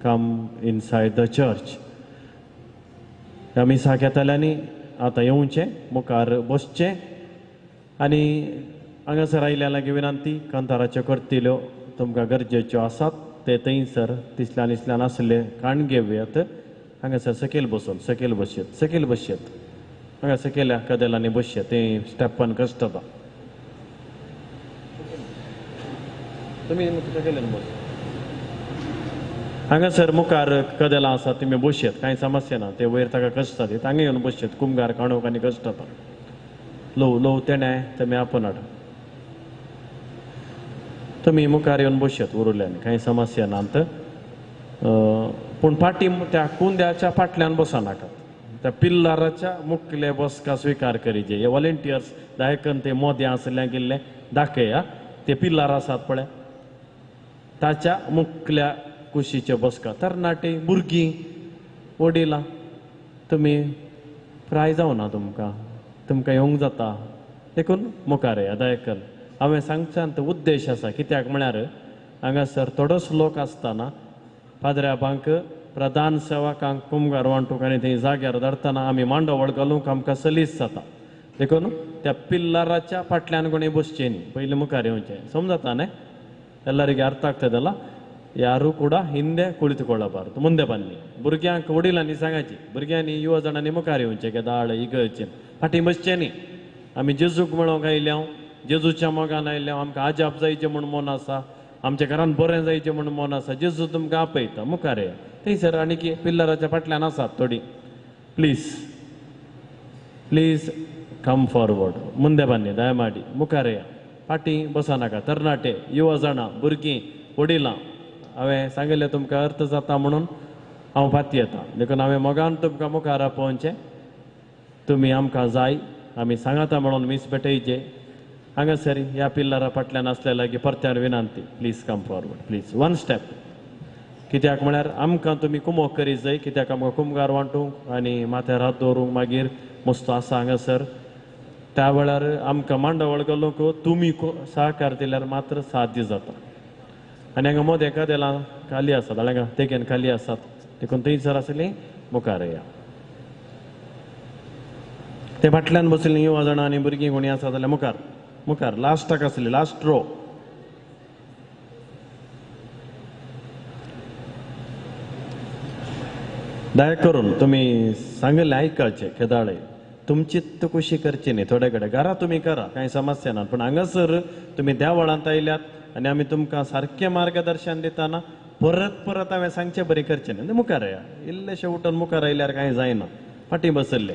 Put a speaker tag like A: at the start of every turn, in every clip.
A: come inside the church. आमी साकेताल्यांनी आता येवचे मुखार बसचे आनी हांगासर आयल्या लागीं विनंती कांताराच्यो करतिल्यो तुमकां गरजेच्यो आसात ते थंयसर तिसल्यान इसल्यान आसले काण घेवयात हांगासर सकयल बसून सकयल बसयत हांगा सकयल्या कदेलांनी बसयत ते स्टेपान कश्टता तुमी सकयल्यान बस हांगासर मुखार कदेलां आसात तुमी बसयत कांय समस्या ना ते वयर ताका कश्ट जाता हांगा येवन बसयत कुमगार काणूक आनी कश्ट जाता ल्हव तेणे तुमी आपण हाड तुमी मुखार येवन बसयत उरल्यांनी कांय समस्या नात पूण फाटीं त्या कुंद्याच्या फाटल्यान बसनाकात त्या पिल्लाराच्या मुखले बसका स्विकार करीचे हे वॉलंटियर्स दायकन ते मोद्या आसल्या गेल्ले दाखया ते पिल्लार आसात पळय ताच्या मुखल्या कुशीचे बसका तरणाटी भुरगीं वडिलां तुमी फ्राय जावना तुमकां येवंक जाता देखून मुखार येया दायकन हांवें सांगच्यान उद्देश आसा कित्याक म्हळ्यार हांगासर थोडोच लोक आसतना पाद्र्याबांक प्रधान सेवकांक कुमगार वांटूक आनी थंय जाग्यार धरतना आमी मांडवळ घालूंक आमकां सलीस जाता देखून त्या पिल्लाराच्या फाटल्यान कोणी बसचें न्ही पयलीं मुखार येवचें समजता न्ही ಎಲ್ಲರಿಗೆ ಅರ್ಥ ಆಗ್ತದಲ್ಲ ಯಾರು ಕೂಡ ಹಿಂದೆ ಕುಳಿತುಕೊಳ್ಳಬಾರದು ಮುಂದೆ ಬನ್ನಿ भुरग्यांक वडिलांनी सांगायची भुरग्यांनी युवा जाणांनी मुखार येवचें केदाळ इगर्जेन फाटीं बसचें न्ही आमी जेजूक मेळोंक आयल्या जेजूच्या मोगान आयल्या आमकां आजाप जायचें म्हूण मन आसा आमच्या घरान बरें जायचें म्हूण मन आसा जेजू तुमकां आपयता मुखार येया थंयसर आनी पिल्लराच्या फाटल्यान आसात थोडी प्लीज कम फॉरवर्ड ಮುಂದೆ ಬನ್ನಿ ದಯಮಾಡಿ मुखार येया फाटीं बसनाका तरणाटे युवा जाणां भुरगीं वडिलां हांवें सांगिल्लें तुमकां अर्थ जाता म्हणून हांव फाटीं येता देखून हांवें मोगान तुमकां मुखार आपोवचें तुमी आमकां जाय आमी सांगाता म्हणून मीस भेटयचे हांगासर ह्या पिल्लारा फाटल्यान आसले लागीं परत्यान विनंती please come forward please one step कित्याक म्हळ्यार आमकां तुमी कुमोक करीत जाय कित्याक आमकां कुमगार वांटूंक आनी माथ्यार हात दवरूंक मागीर मस्तो आसा हांगासर त्या वेळार आमकां मांडवळ घालूंक तुमी सहकार दिल्यार मात्र साध्य जाता आनी हांगा मोद एका देलां खाली आसात हांगा तेगेन खाली आसात देखून थंयसर आसलीं मुखार येया ते फाटल्यान बसलीं युवा जाणां आनी भुरगीं कोणी आसा जाल्यार मुखार मुखार लास्टाक आसली लास्ट रो दया करून तुमी सांगिल्लें आयकाचें केदाळे तुमचीच खुशी करची न्ही थोडे कडेन घरा तुमी करा कांय समस्या ना पूण हांगासर तुमी देवळांत आयल्यात आनी आमी तुमकां सारकें मार्गदर्शन दितना परत हांवें सांगचें बरें करचें न्ही मुखार येया इल्लेशें उठून मुखार आयल्यार कांय जायना फाटीं बसल्ले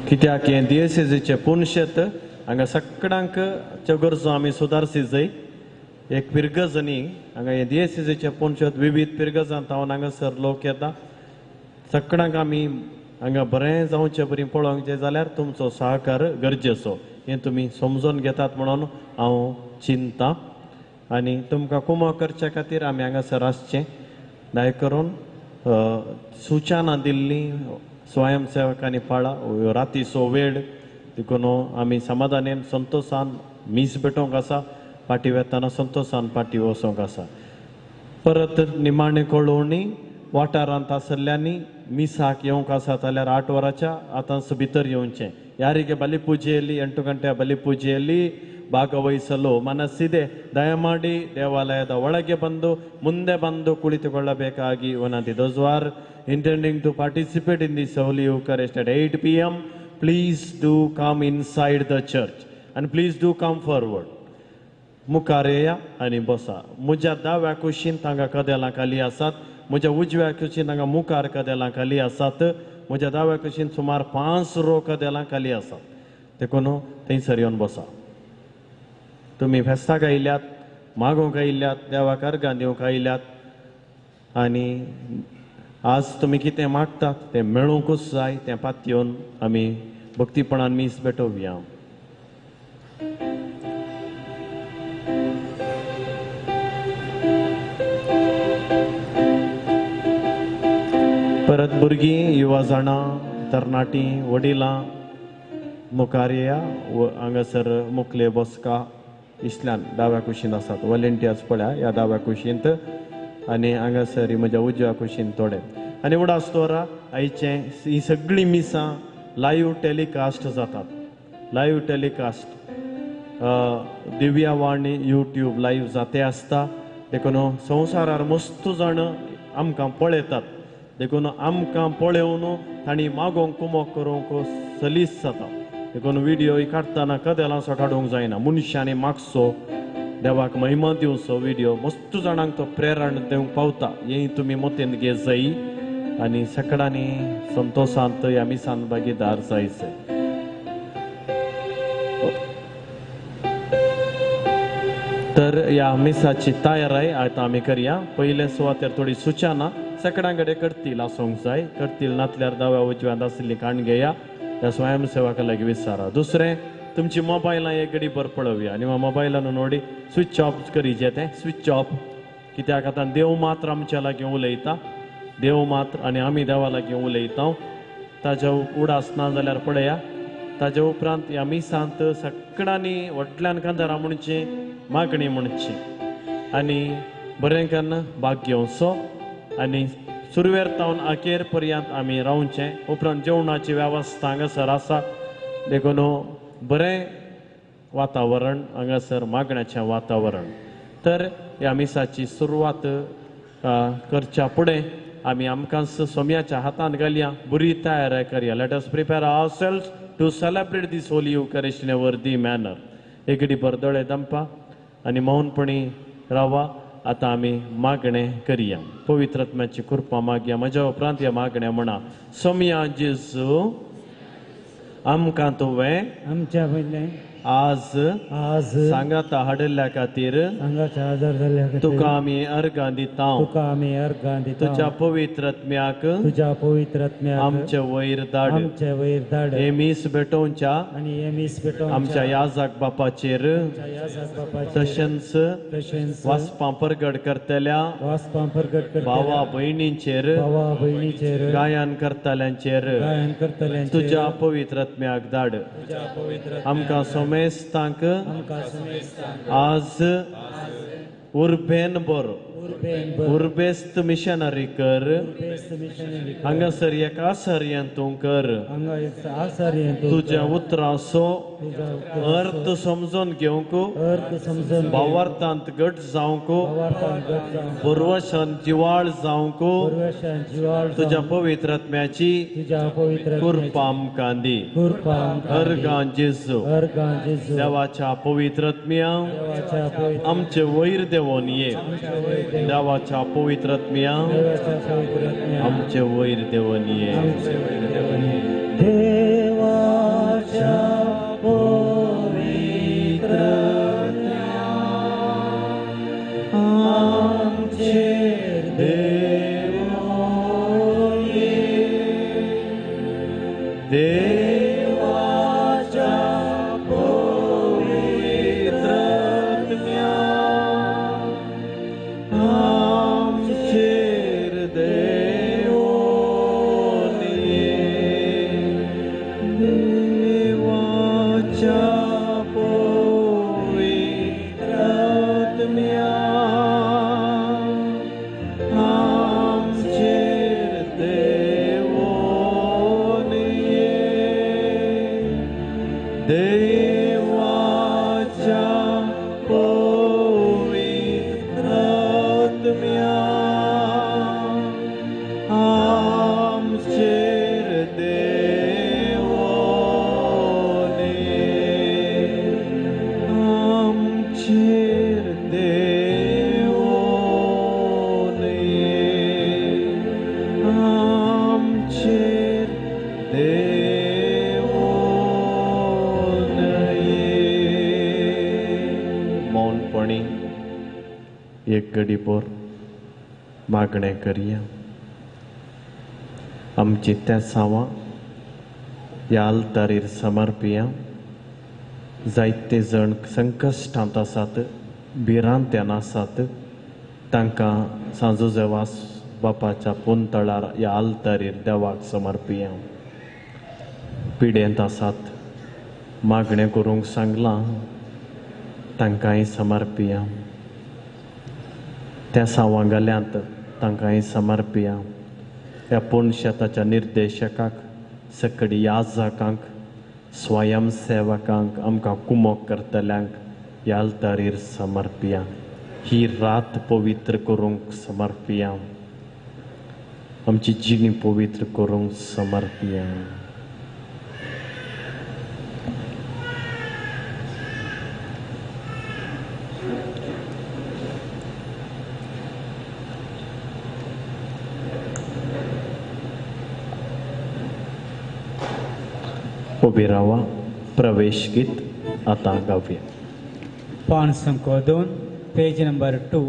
A: कित्याक हें दियेसीचें पुणशेत हांगा सगळ्यांक गरजो आमी सुदारची जाय एक पिरगज न्ही हांगा हे दियेसीचें पुणशेत विविध पिरगजांत हांव हांगासर लोक येता सगळ्यांक आमी हांगा बरें जावचें बरी पळोवंक जाल्यार तुमचो सहकार गरजेचो हें तुमी समजून घेतात म्हणून हांव चिंता आनी तुमकां कुमो करचे खातीर आमी हांगासर आसचें दया करून सुचना दिल्लीं स्वयंसेवकांनी पाळा रातीचो वेळ देखून आमी समाधानेन संतोशान मीस भेटोवंक आसा फाटीं वेताना संतोशान फाटीं वचोंक आसा परत निमाणे कळोवणी वाठारांत आसल्यांनी मिसाक येवंक आसा जाल्यार 8 वरांच्या आतांच भितर येवचें ಯಾರಿಗೆ ಬಲಿ ಪೂಜೆಯಲ್ಲಿ 8 ಗಂಟೆಯ ಬಲಿ ಪೂಜೆಯಲ್ಲಿ ಭಾಗವಹಿಸಲು ಮನಸ್ಸಿದೆ ದಯಮಾಡಿ ದೇವಾಲಯದ ಒಳಗೆ ಬಂದು ಮುಂದೆ ಬಂದು ಕುಳಿತುಕೊಳ್ಳಬೇಕಾಗಿ ವಿನಂತಿ. Those who are intending to participate in this holy Eucharist at 8 p.m. please do come inside the church and please do come forward. मुखारेया आणि बसा. मुझ्या दाव्या कुशीन तांगा कदेलां खाली आसात, मुझ्या उजव्या कुशीन तांगा मुखार कदेलां खाली आसात, मुझ्या दाव्या कुशीन सुमार 5 रो कदेलां खाली आसात. देखून थंयसर येवन बसा. तुम्ही फेस्ताक आयल्यात, मागोवंक आयल्यात, देवाक अर्घां दिवंक आयल्यात आनी आज तुम्ही कितें मागतात तें मेळूंकूच जाय. तें पातयेवन आमी भक्तीपणान मीस भेटोवया. परत भुरगीं, युवा जाणां, तरणाटीं, वडिलां, मुखार येया व हांगासर मुखले बसका इश्ल्यान दाव्या कुशीन आसात वॉलेंटियर्स पळया ह्या दाव्या कुशींत आनी हांगासर ही म्हज्या उजव्या कुशीन थोडे आनी उडास तोरा आयचे ही सगळीं मिसां लाईव्ह टेलिकास्ट जातात लाईव्ह टेलिकास्ट दिव्यावाणी यूट्यूब लाईव्ह जाते आसता देखून संवसारार मस्त जाण आमकां पळयतात देखून आमकां पळोवन तांणी मागोंक कुमोक करूंक सलीस जाता देखून व्हिडिओ काडटना कदेलांसो काडूंक जायना मनशांनी मागचो देवाक महिमा दिवचो व्हिडिओ मस्त जाणांक तो प्रेरण दिवंक पावता हें तुमी मतीन घे जायी आनी सकाळांनी संतोशांत ह्या मिसान भागीदार जायचे तर ह्या मिसाची तयारी आता आमी करया पयले सुवातेर थोडी सुचना सकाळां कडेन करतील आसूंक जाय करतील नातल्यार दाव्या उजव्यान आशिल्ली काण घेया त्या स्वयंसेवका लागीं विचारा दुसरें तुमची मोबायलां एक घडी भर पळोवया आनी मोबायलान नोडी स्विच ऑफ करीचे तें स्विच ऑफ कित्याक आतां देव मात्र आमच्या लागीं उलयता देव मात्र आनी आमी देवा लागीं उलयता ताच्या उडास ना जाल्यार पळया ताजे उपरांत ह्या मिसांत सकाळांनी व्हडल्यान कांतारा म्हणची मागणी म्हणची आनी बरें कन्न भाग घेवचो आनी सुरवेर तावन अखेर पर्यंत आमी रावचे उपरांत जेवणाची वेवस्था हांगासर आसा देखून बरें वातावरण हांगासर मागण्याचें वातावरण तर ह्या मिसाची सुरवात करच्या फुडें आमी आमकांच सोम्याच्या हातांत घालया बरी तयारी करया let us prepare ourselves to celebrate this holy Eucharist in a worthy manner एक घडी भर दोळे दंपा आनी मौनपणी रावा आतां आमी मागणें करया पवित्रात्म्याची कृपा मागया म्हज्या उपरांत ह्या मागण्या म्हणा सोम्या जेजू आमकां तुवें
B: आमच्या वयलें
A: आज सांगाता हाडिल्ल्या खातीर तुका आमी अर्गां दिता तुज्या पवित्रात्म्याक आमचे वयर धाड हे मीस भेटोवच्या आमच्या याजक बापाचेर तशेंच वाचपां परगट करतल्या भावा भयणींचेर गायन करतल्यांचेर तुज्या पवित्रात्म्याक धाड आमकां सोमेस्तांक आज उर्बेन बरो उर्बेस्त मिशनरी कर हांगासर एका सर्यंतूं कर तुज्या उतरांचो अर्थ समजून घेवंक भावार्थांत घट जावंक पुर्वशान जिवाळ जावंक तुज्या पवित्रात्म्याची कृपा आमकां दी अर्गां जेजू देवाच्या पवित्रात्म्या आमचे वयर देवोन ये देवाच्या पवित्रात्म्या आमचे वयर देवोन ये देवाच्या पवित्रात्म्या आमचेर देवोन ये देवाच्या पवित्रात्म्या आमचेर देवोन ये देवाच्या पवित्रात्म्या आमचेर देवोन ये देवाच्या पवित्रात्म्या आमचेर देवोन ये आमचेर देवोन ये आमचेर देवोन ये मौनपणी एक घडी भर मागणें करया आमची त्या सावां ह्या आल्तारीर समर्पया जायते जण संकश्टांत आसात भिरांत्यान आसात तांकां सांजोजेवास बापाच्या पुंतळार ह्या आल्तारीर देवाक समर्पया पिडेंत आसात मागणें करूंक सांगलां तांकांय समर्पिया. त्या सांवांगल्यांत तांकांय समर्पिया. ह्या पुणशेताच्या निर्देशकाक, सकडी याजकांक, स्वयंसेवकांक, आमकां कुमोक करतल्यांक ह्या अल्तारीर समर्पिया. ही रात पवित्र करूंक समर्पिया. आमची जिणी पवित्र करूंक समर्पिया. उबी रावा. प्रवेश गीत आतां गावया.
B: पान संको 2 पेज नंबर 2.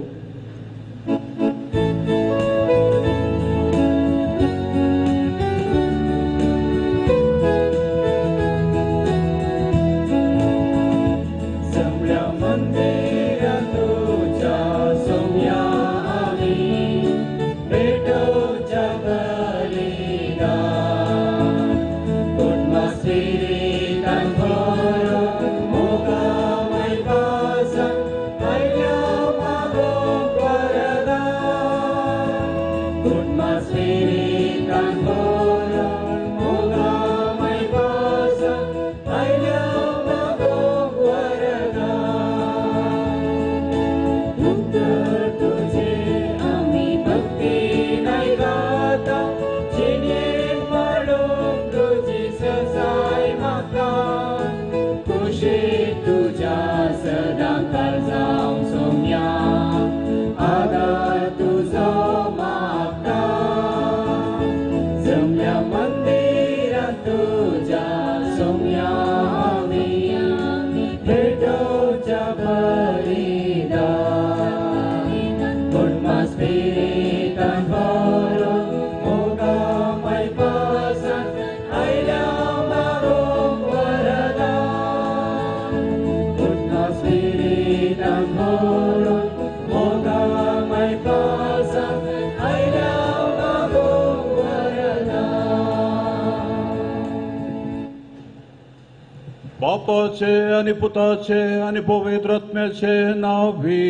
C: बापाचे आणि पुताचे आणि पवित्र आत्म्याचे नावी.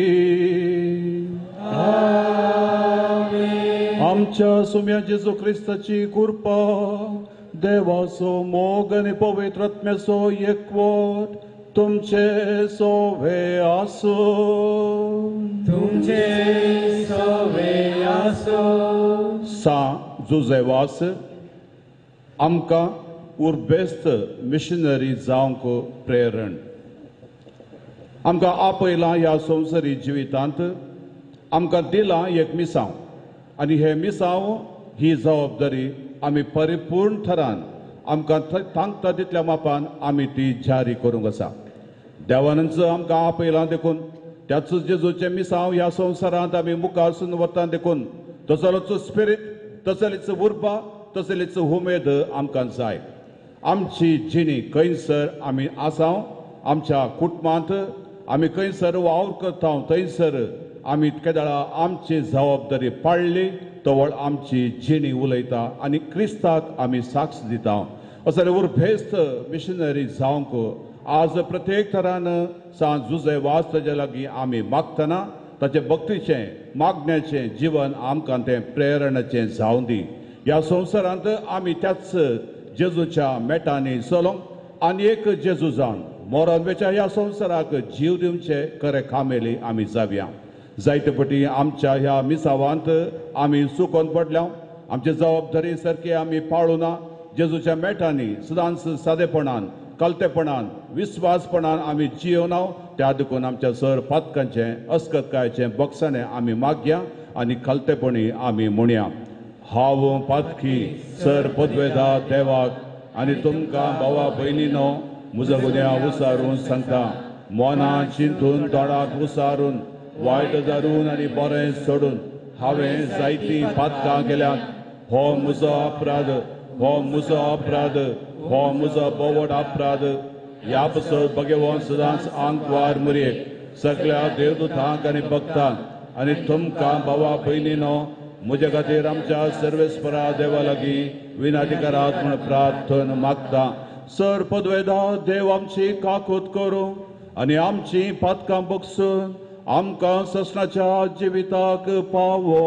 C: आमच्या सुम्या जेजू ख्रिस्ताची कृपा, देवाचो मोग आणि पवित्र आत्म्याचो एकवट तुमचे सोवे आसो.
B: तुमचे सोवे आसो.
C: सा जुजेवास आमकां उर्बेस्त मिशनरी जावंक प्रेरण. आमकां आपयलां ह्या संवसारी जिवितांत, आमकां दिलां एक मिसांव, आनी हे मिसांव ही जबाबदारी आमी परिपूर्ण थरान आमकां तांकता तितल्या मापान आमी ती जारी करूंक आसा. देवानंच आमकां आपयलां देखून त्याच जेजूचे मिसांव ह्या संवसारांत आमी मुखार सुन वता देखून तसलोच स्पिरीट, तसलीच उर्बा, तसलीच उमेद आमकां जाय. आमची जिणी खंयसर आमी आसाव, आमच्या कुटुंबांत आमी खंयसर वावर करता थंयसर आमी केदाळा आमची जबाबदारी पाळली तवळ आमची जिणी उलयता आनी क्रिस्ताक आमी साक्ष दिता. असले उर्बेस्त मिशनरी जावंक आज प्रत्येक तरान सांज जुजे वाज ताचे लागीं आमी मागतना ताचे भक्तीचें मागण्याचें जीवन आमकां तें प्रेरणाचें जावं दी. ह्या संवसारांत आमी त्याच जेजूच्या मेटांनी चलोंक आनी एक जेजू जावन मोरान वेच्या ह्या संवसाराक जीव दिवचे खरे कामेली आमी जावया. जायते पटी आमच्या ह्या मिसावांत आमी चुकोवन पडल्या, आमची जबाबदारी सारकी आमी पाळूना. जेजूच्या मेटांनी सदांच सादेपणान, कलतेपणान, विस्वासपणान आमी जियोना. त्या देखून आमच्या सर पातकांचें अस्कतकायेचें बक्षाणें आमी मागया आनी कलतेपणी आमी म्हणया. हांव पातकी सर पदवेदा देवाक आनी तुमकां भावा भयणीनो म्हजो गुन्या उसारून सांगता. मना चिंतून तोंडाक उसारून वायट जारून आनी बरें सोडून हांवें जायतीं पातकां केल्यात. हो म्हजो अपराध, हो म्हजो अपराध, हो म्हजो बोवड अपराध. ह्या पासत भगवान सदांच आंकवार मुरयेक सगळ्या देवदूतांक आनी भक्तांक आनी तुमकां भावा भयणीनो म्हजे खातीर आमच्या सर्वेस्परा देवा लागीं विनाधिकारात म्हण प्रार्थना मागता. सर पदवेदा देव आमची काकूत करूं आनी आमची पातकां बगसून आमकां ससनाच्या जिविताक पावो.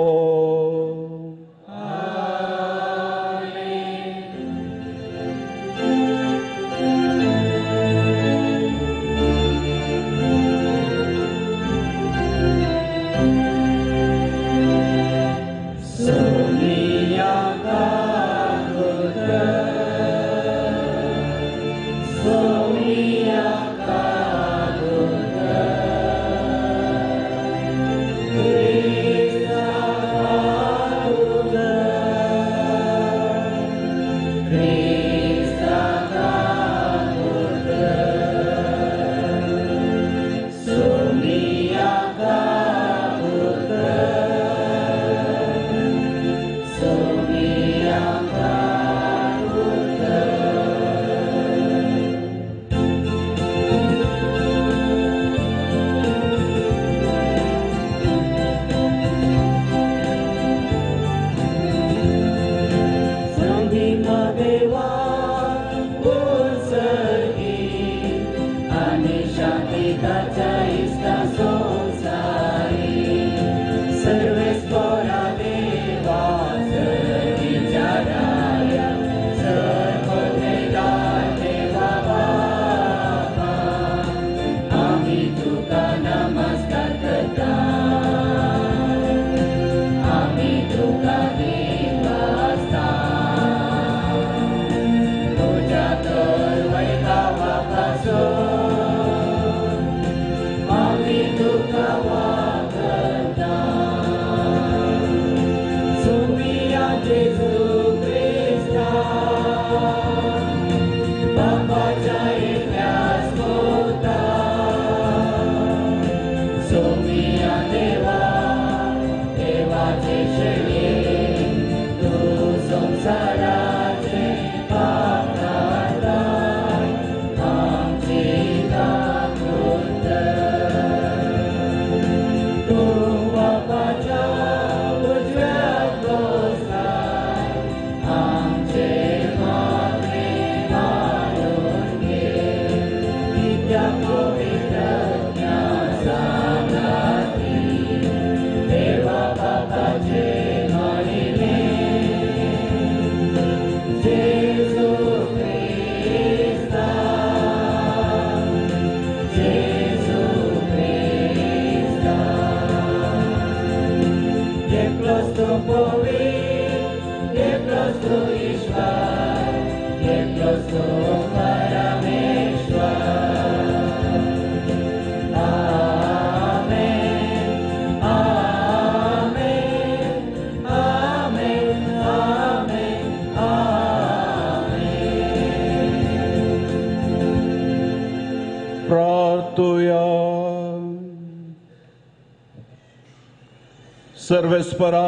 C: सर्वेस्परा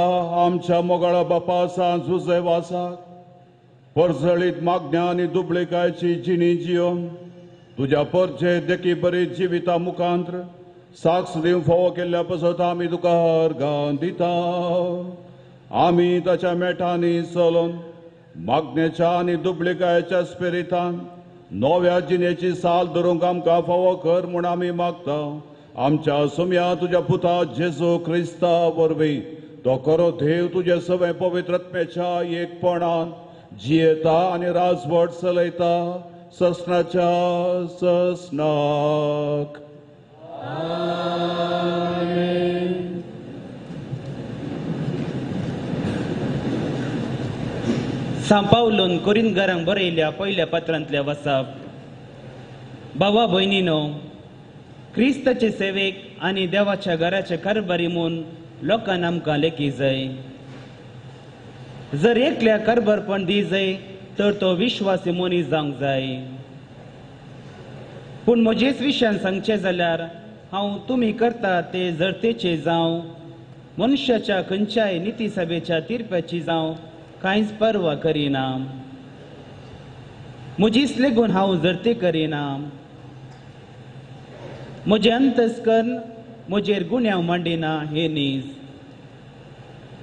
C: आमच्या मोगाळा बापा सांजुजे वासाक परजळीत मागण्या आनी दुबळेकायची जिणी जियोन तुज्या परचे देखी बरी जिविता मुखांत्र साक्ष दिवंक फावो केल्ल्या पासत आमी तुका अर्गां दिता. आमी ताच्या मेठांनी चलोन मागणेच्या आनी दुबळेकायच्या स्पिरितान नव्या जिणेची साल धरूंक आमकां फावो कर म्हूण आमी मागता. आमच्या सुम्या तुज्या पुता जेजू क्रिस्ता वरवीं तो खरो देव तुजे सगळे पवित्रत्मेच्या एकपणान जियेता आनी राजवट चलयता ससनाच्या ससनाक.
D: सांपावलोन कोरिंथकारांक बरयल्या पयल्या पत्रांतल्या वचप. भावा भयणीनो, क्रिस्ताचे सेवेक आनी देवाच्या घराचे कारभारी म्हूण लोकांक आमकां लेखी जाय. जर एकल्या कारभारपण दी जाय तर तो विश्वासी मनीस जावंक जाय. पूण म्हजेच विशयान सांगचें जाल्यार हांव तुमी करता ते जरतेचे जावं मनशाच्या खंयच्याय निती सभेच्या तिरप्याची जावं कांयच पर्वा करिना. म्हजीच लेगून हांव जरते करिना. म्हजे अंतस्करण म्हजेर गुन्यांव मांडिना हे नीज.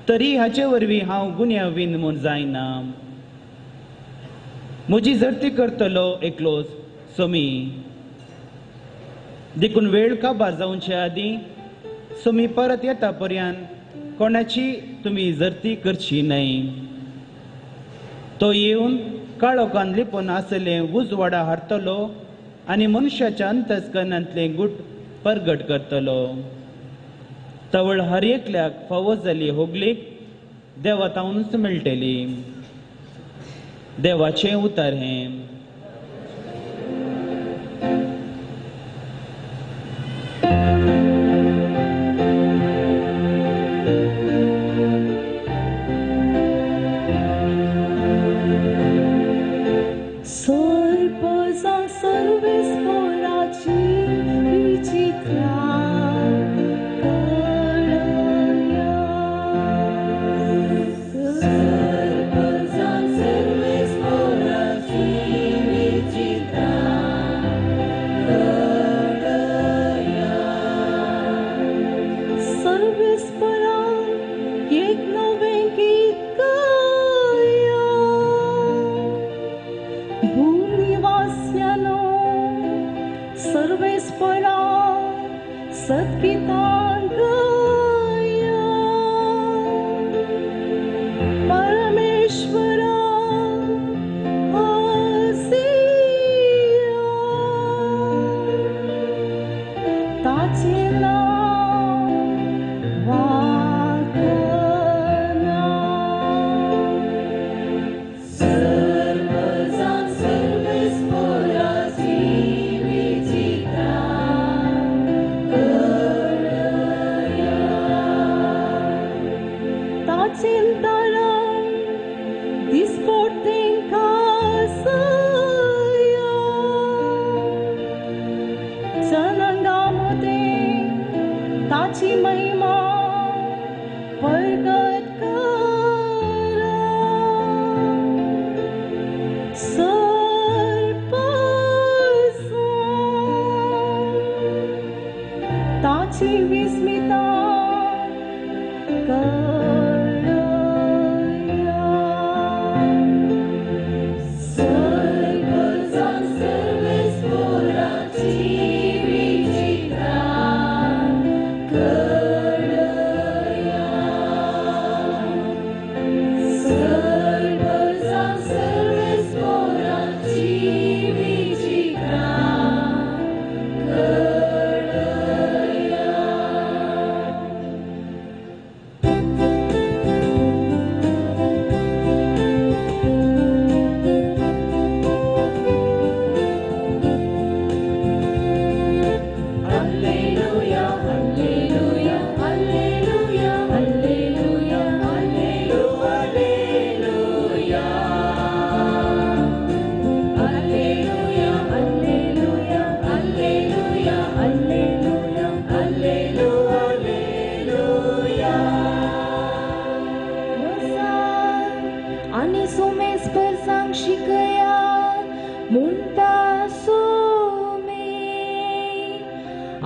D: तरी हाचे वरवीं हांव गुन्यांवीन म्हूण जायना. म्हजी जर्ती करतलो एकलोच सोमी देखून वेळ काबार जावचे आदीं सोमी परत येता पर्यंत कोणाची तुम्ही जर्ती करची न्हय. तो येवन काळोखान लिपून आसले उजवाडा हारतलो आनी मनशाच्या अंतस्करणांतले गूट परगट करतलो. तवळ हर एकल्याक फावो जाली होगलीक देवातावनूच मेळटली. देवाचें उतर हें.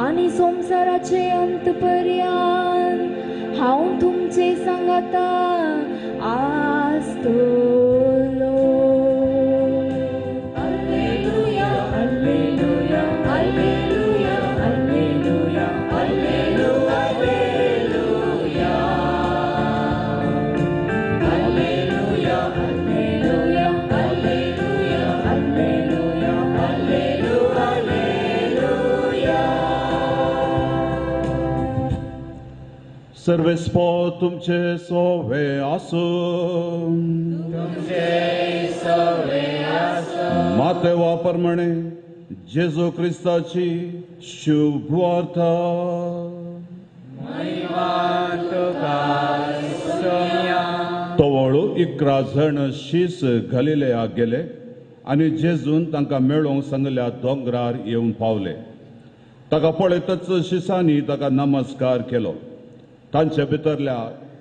E: आणि संसाराचे अंत पर्यंत हांव तुमचे सांगाता आसतलो. हालेलुया हालेलुया हालेलुया हालेलुया हालेलुया हालेलुया हालेलुया हालेलुया हालेलुया हालेलुया हालेलुया.
C: सर्वेस्पो तुमचे सोवे आसूं मातेवा प्रमाणे जेजू क्रिस्ताची शुभ वार्ता तवळू 11 जण शीस गलिलेयाक गेले आनी जेजून तांकां मेळोवंक सांगल्या दोंगरार येवन पावले. ताका पळयतच शिसांनी ताका नमस्कार केलो. तांचे भितरल्या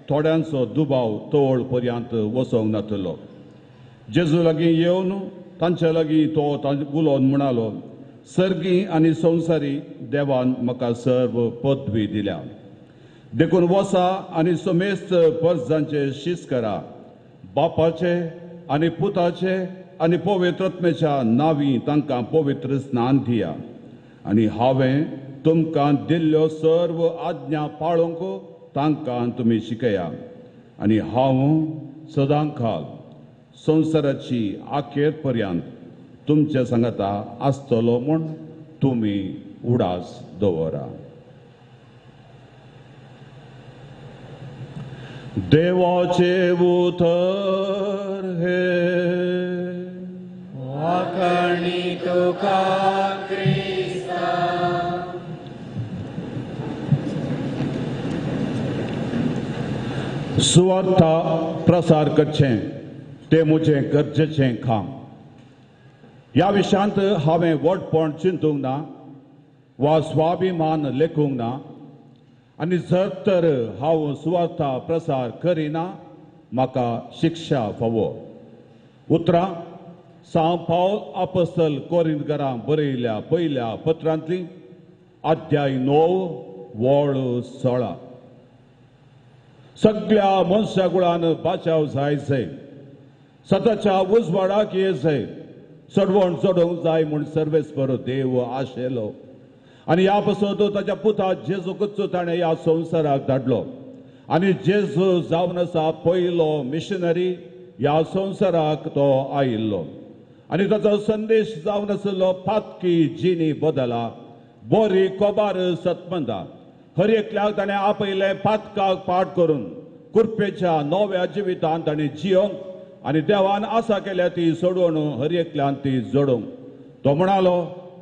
C: थोड्यांचो दुबाव तवळ पर्यंत वचोंक नातलो. जेजू लागीं येवन तांचे लागीं तो उलोवन म्हणालो, सर्गी आनी संवसारी देवान म्हाका सर्व पदवी दिल्या. देखून वसा आनी समेस्त पर्जांचे शीस करा. बापाचे आनी पुताचे आनी पवित्रत्मेच्या नावी तांकां पवित्र स्नान दिया आनी हांवें तुमकां दिल्ल्यो सर्व आज्ञा पाळूंक तांकां तुमी शिकया आनी हांव सदांकाल संवसाराची आखेर पर्यंत तुमच्या सांगाता आसतलो म्हूण तुमी उडास दवरा. देवाचे उतर हे
B: वाकणी तुका क्रिस्ता.
C: सुवार्था प्रसार करचें तें म्हजें गरजेचें काम. ह्या विशयांत हांवें वडपण चिंतूंक ना वा स्वाभिमान लेखूंक ना आनी जर तर हांव सुवार्था प्रसार करिना म्हाका शिक्षा फावो. उतरां सांव पावल आपोस्तल कोरिंथकारांक बरयल्ल्या पयल्या पत्रांतली अध्याय 9 वळ 16. सगळ्या मनशाकुळान बाचाव जायचें, सताच्या उजवाडाक येयचें, चडवण चडोवंक जाय म्हूण सर्वेस्पर देव आशेलो आनी ह्या पासून ताच्या पुता जेजूकच ताणें ह्या संवसाराक धाडलो आनी जेजू जावन आसा पयलो मिशनरी ह्या संवसाराक तो आयिल्लो आनी ताचो संदेश जावन आसलो पातकी जिणी बदला, बरी कोबार सतमंदा. हर एकल्याक ताणें आपयलें पातकाक पाट करून कुरपेच्या नव्या जिवितांत ताणें जियोंक आनी देवान आसा केल्या ती सोडून हर एकल्यान ती जोडूंक. तो म्हणालो,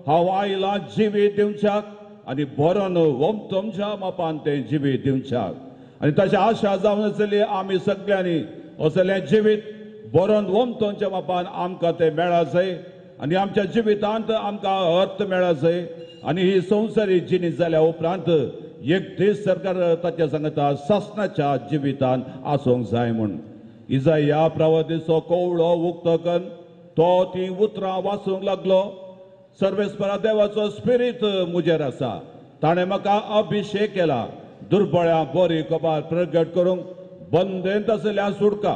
C: हांव आयलां जिवीत दिवच्याक आनी बरोन वमतमच्या मापान तें जिवीत दिवच्याक. आनी ताची आशा जावन आसली आमी सगळ्यांनी असलें जिवीत बरोन वमतोच्या मापान आमकां तें मेळा जाय आनी आमच्या जिवितांत आमकां अर्थ मेळा जाय आनी ही संवसारी जिणी जाल्या उपरांत एक दीस सरकार ताच्या सांगता सासणाच्या जिवितांत आसूंक जाय म्हूण. इजाया प्रवादीचो कवळो उक्तकन तो ती उतरां वाचूंक लागलो. सर्वेस्परा देवाचो स्पिरीट मुजेर आसा. ताणें म्हाका अभिशेक केला दुर्बळ्या बरी कबार प्रगट करूंक, बंदेंत आसल्या सुडका,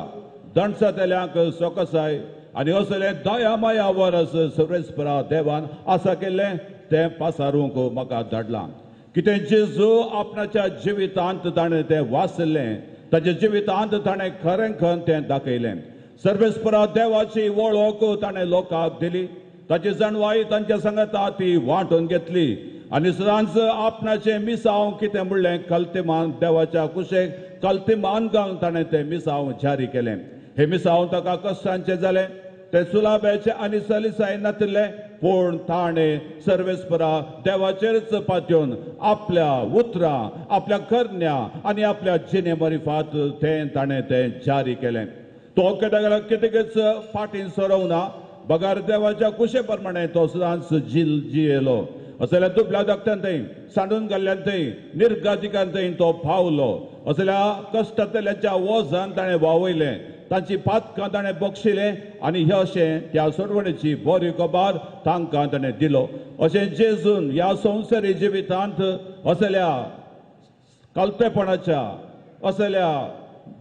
C: दणसतल्यांक सोकसाय आनी असले दया माया वरस सर्वेस्परा देवान आसा केल्लें तें पासारूंक म्हाका धाडलां. कितें जेजू आपणाच्या जिवितांत ताणें तें वाचलें, ताच्या जिवितांत ताणें खरें तें दाखयलें. सर्वेस्परा देवाची वळख ताणें लोकांक दिली, ताची जाणवाई तांच्या सांगता ती वांटून घेतली आनी सदांच आपणाचें मिसांव कितें म्हणलें कल्तिमान देवाच्या कुशेक कल्तिमान घालून ताणें तें मिसांव जारी केलें. हे मिसांव ताका कश्टांचें जालें, तें सुलाबेचें आनी सलिसाय नातिल्लें, पूण ताणें सर्वेस्परा देवाचेरच पातयेवन आपल्या उतरां, आपल्या करण्या आनी आपल्या जिणे मरिफात तें ताणें तें जारी केलें. तो कितेंच फाटीं सरोवंक ना, बगार देवाच्या कुशे प्रमाणे तो सदांच जियेलो. असल्या दुबळ्या धाकट्यांतय, सांडून घाल्ल्यांतय, निर्गातिकांतय तो पावलो. असल्या कश्टांतल्याच्या वोजान ताणें वावयलें, तांची पातकां ताणें बक्षिलें आनी हे अशें त्या सोडवणेची बरी खबर तांकां ताणें दिलो. अशें जेजून ह्या संवसारी जिवितांत असल्या कलतेपणाच्या, असल्या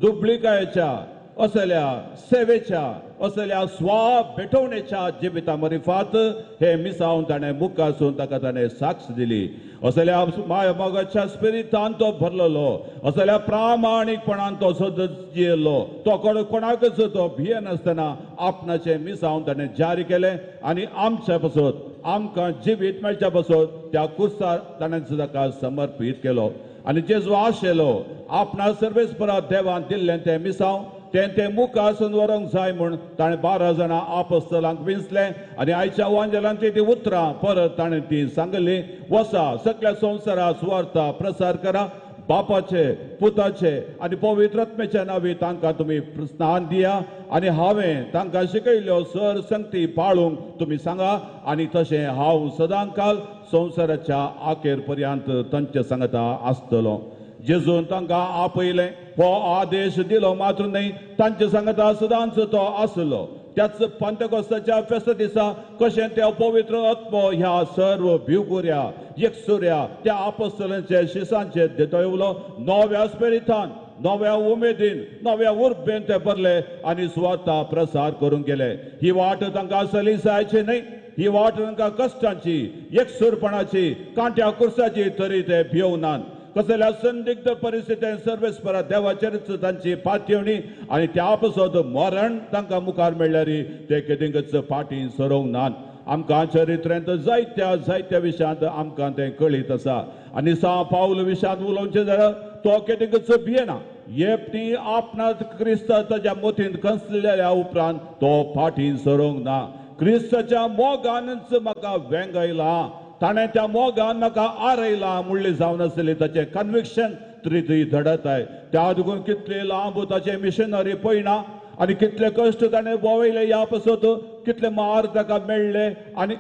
C: दुबळिकायेच्या, असल्या सेवेच्या, असल्या स्वाभेटवणेच्या जिविता मरिफात हे मिसांव ताणें मुखासून ताका ताणें साक्ष दिली. असल्या मायमोगाच्या स्पिरितान तो भरलेलो, असल्या प्रामाणीकपणान तो सतत जियेलो. तो कोणाकच तो भिये नासतना आपणाचें मिसांव ताणें जारी केलें आनी आमच्या पासून आमकां जिवीत मेळच्या पासून त्या कुर्सार ताणें ताका समर्पीत केलो. आनी जेजू आशेलो आपणा सर्वेस्परा देवान दिल्लें तें मिसांव तें मुखासून व्हरूंक जाय म्हूण ताणें 12 जाणां आपोस्तलांक विंचलें आनी आयच्या वांजेलांत ती उतरां परत ताणें ती सांगली, वसा सगळ्या संवसाराक सुवार्ता प्रसार करा, बापाचे, पुताचे आनी पवित्र आत्म्याच्या नांवी तांकां तुमी स्नान दिया आनी हांवें तांकां शिकयल्यो सर संगती पाळूंक तुमी सांगा आनी तशें हांव सदांकाल संवसाराच्या आखेर पर्यंत तांचे सांगता आसतलो. जेजून तांकां आपयलें, हो आदेश दिलो मात्र न्हय, तांचे सांगता सदांच तो आसलो. त्याच पंतकोस्ताच्या फेस्त दिसा कशें त्या पवित्र आत्मो ह्या सर्व भिवकुऱ्या एकसुऱ्या त्या आपोस्तलांचे शिसांचे देतो येवलो, नव्या स्पिरितान नव्या उमेदीन नव्या उर्बेन ते भरले आणि स्वता प्रसार करून गेले. ही वाट तांकां सलिसायची न्ही, ही वाट तांकां कश्टांची, एकसुरपणाची, कांट्या कुर्साची तरी ते भिवनात. कसल्या संदिग्ध परिस्थितीत सर्वेस्परा देवाचेरच तांची पातयेवणी आणि त्या पासत मरण तांकां मुखार मेळ्ळ्यार ते केदींच फाटीं सरोंक नात. आमकां चरित्रेंत जायत्या विशयांत आमकां तें कळीत आसा. आनी पाऊल विशयांत उलोवचें जाल्यार तो केदींच भियेना. येपटी आपणात क्रिस्त ताच्या मोतीन कसलेल्या उपरांत तो फाटीं सरोंक ना. क्रिस्ताच्या मोगानच म्हाका वेंगयला, ताणें त्या मोगान म्हाका आरयला म्हणली जावन आसली ताचें कन्विक्शन तरी धडताय. त्या देखून कितले लांब ताचे मिशनरी पळयना आणि कितले कश्ट ताणें भोंवयले ह्या पासत, कितले मार ताका मेळ्ळे आणि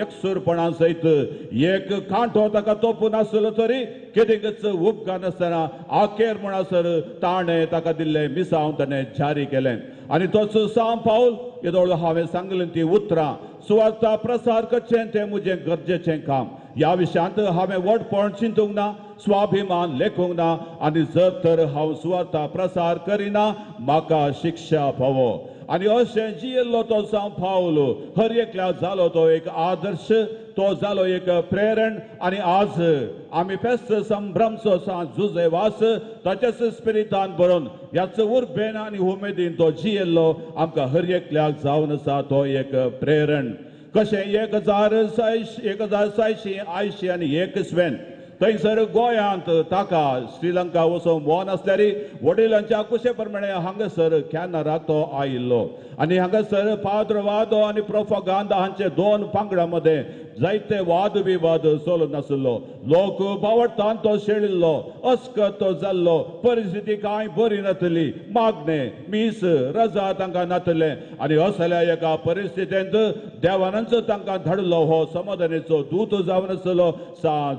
C: एकसुरपणा सयत एक कांटो ताका तोपून आसलो तरी केदींच उपकार नासतना आखेर म्हणसर ताणें ताका दिल्लें मिसांव ताणें जारी केलें. आणि तोच पाऊल येदोळ हांवें सांगलें ती उतरां सुवार्ता प्रसार करचें तें म्हजें गरजेचें काम. ह्या विशयांत हांवें वडपण चिंतूंक ना, स्वाभिमान लेखूंक ना आणि जर तर हांव सुवार्ता प्रसार करिना म्हाका शिक्षा फावो. आणि अशें जियेल्लो तो पाऊल हर एकल्या जालो तो एक आदर्श, तो जालो एक प्रेरण. आणि आज आमी फेस्त संभ्रमचो जुजे वास ताच्याच स्पिरितान बरोवन ह्याच उर्बेन आनी उमेदीन तो जियेल्लो आमकां हर एकल्याक जावन आसा तो एक प्रेरण. कशें 1680 आणि 21 थंयसर गोंयांत ताका श्रीलंका वचोंक भोवोन आसल्यार वडिलांच्या कुशे प्रमाणे हांगासर कॅनराक तो आयिल्लो. आणि हांगासर पाद्रवादो आणि प्रोफागांदा हांचे दोन पांगडां मदें जायते वाद विवाद चलून आसलो. लोक बावडटान तो शेळिल्लो, अस्कत तो जाल्लो, परिस्थिती कांय बरी नासली, मागणे मीस रजा तांकां नासले. आणि असल्या एका परिस्थितींत देवानच तांकां धाडलो हो समाधानाचो दूत जावन आसलो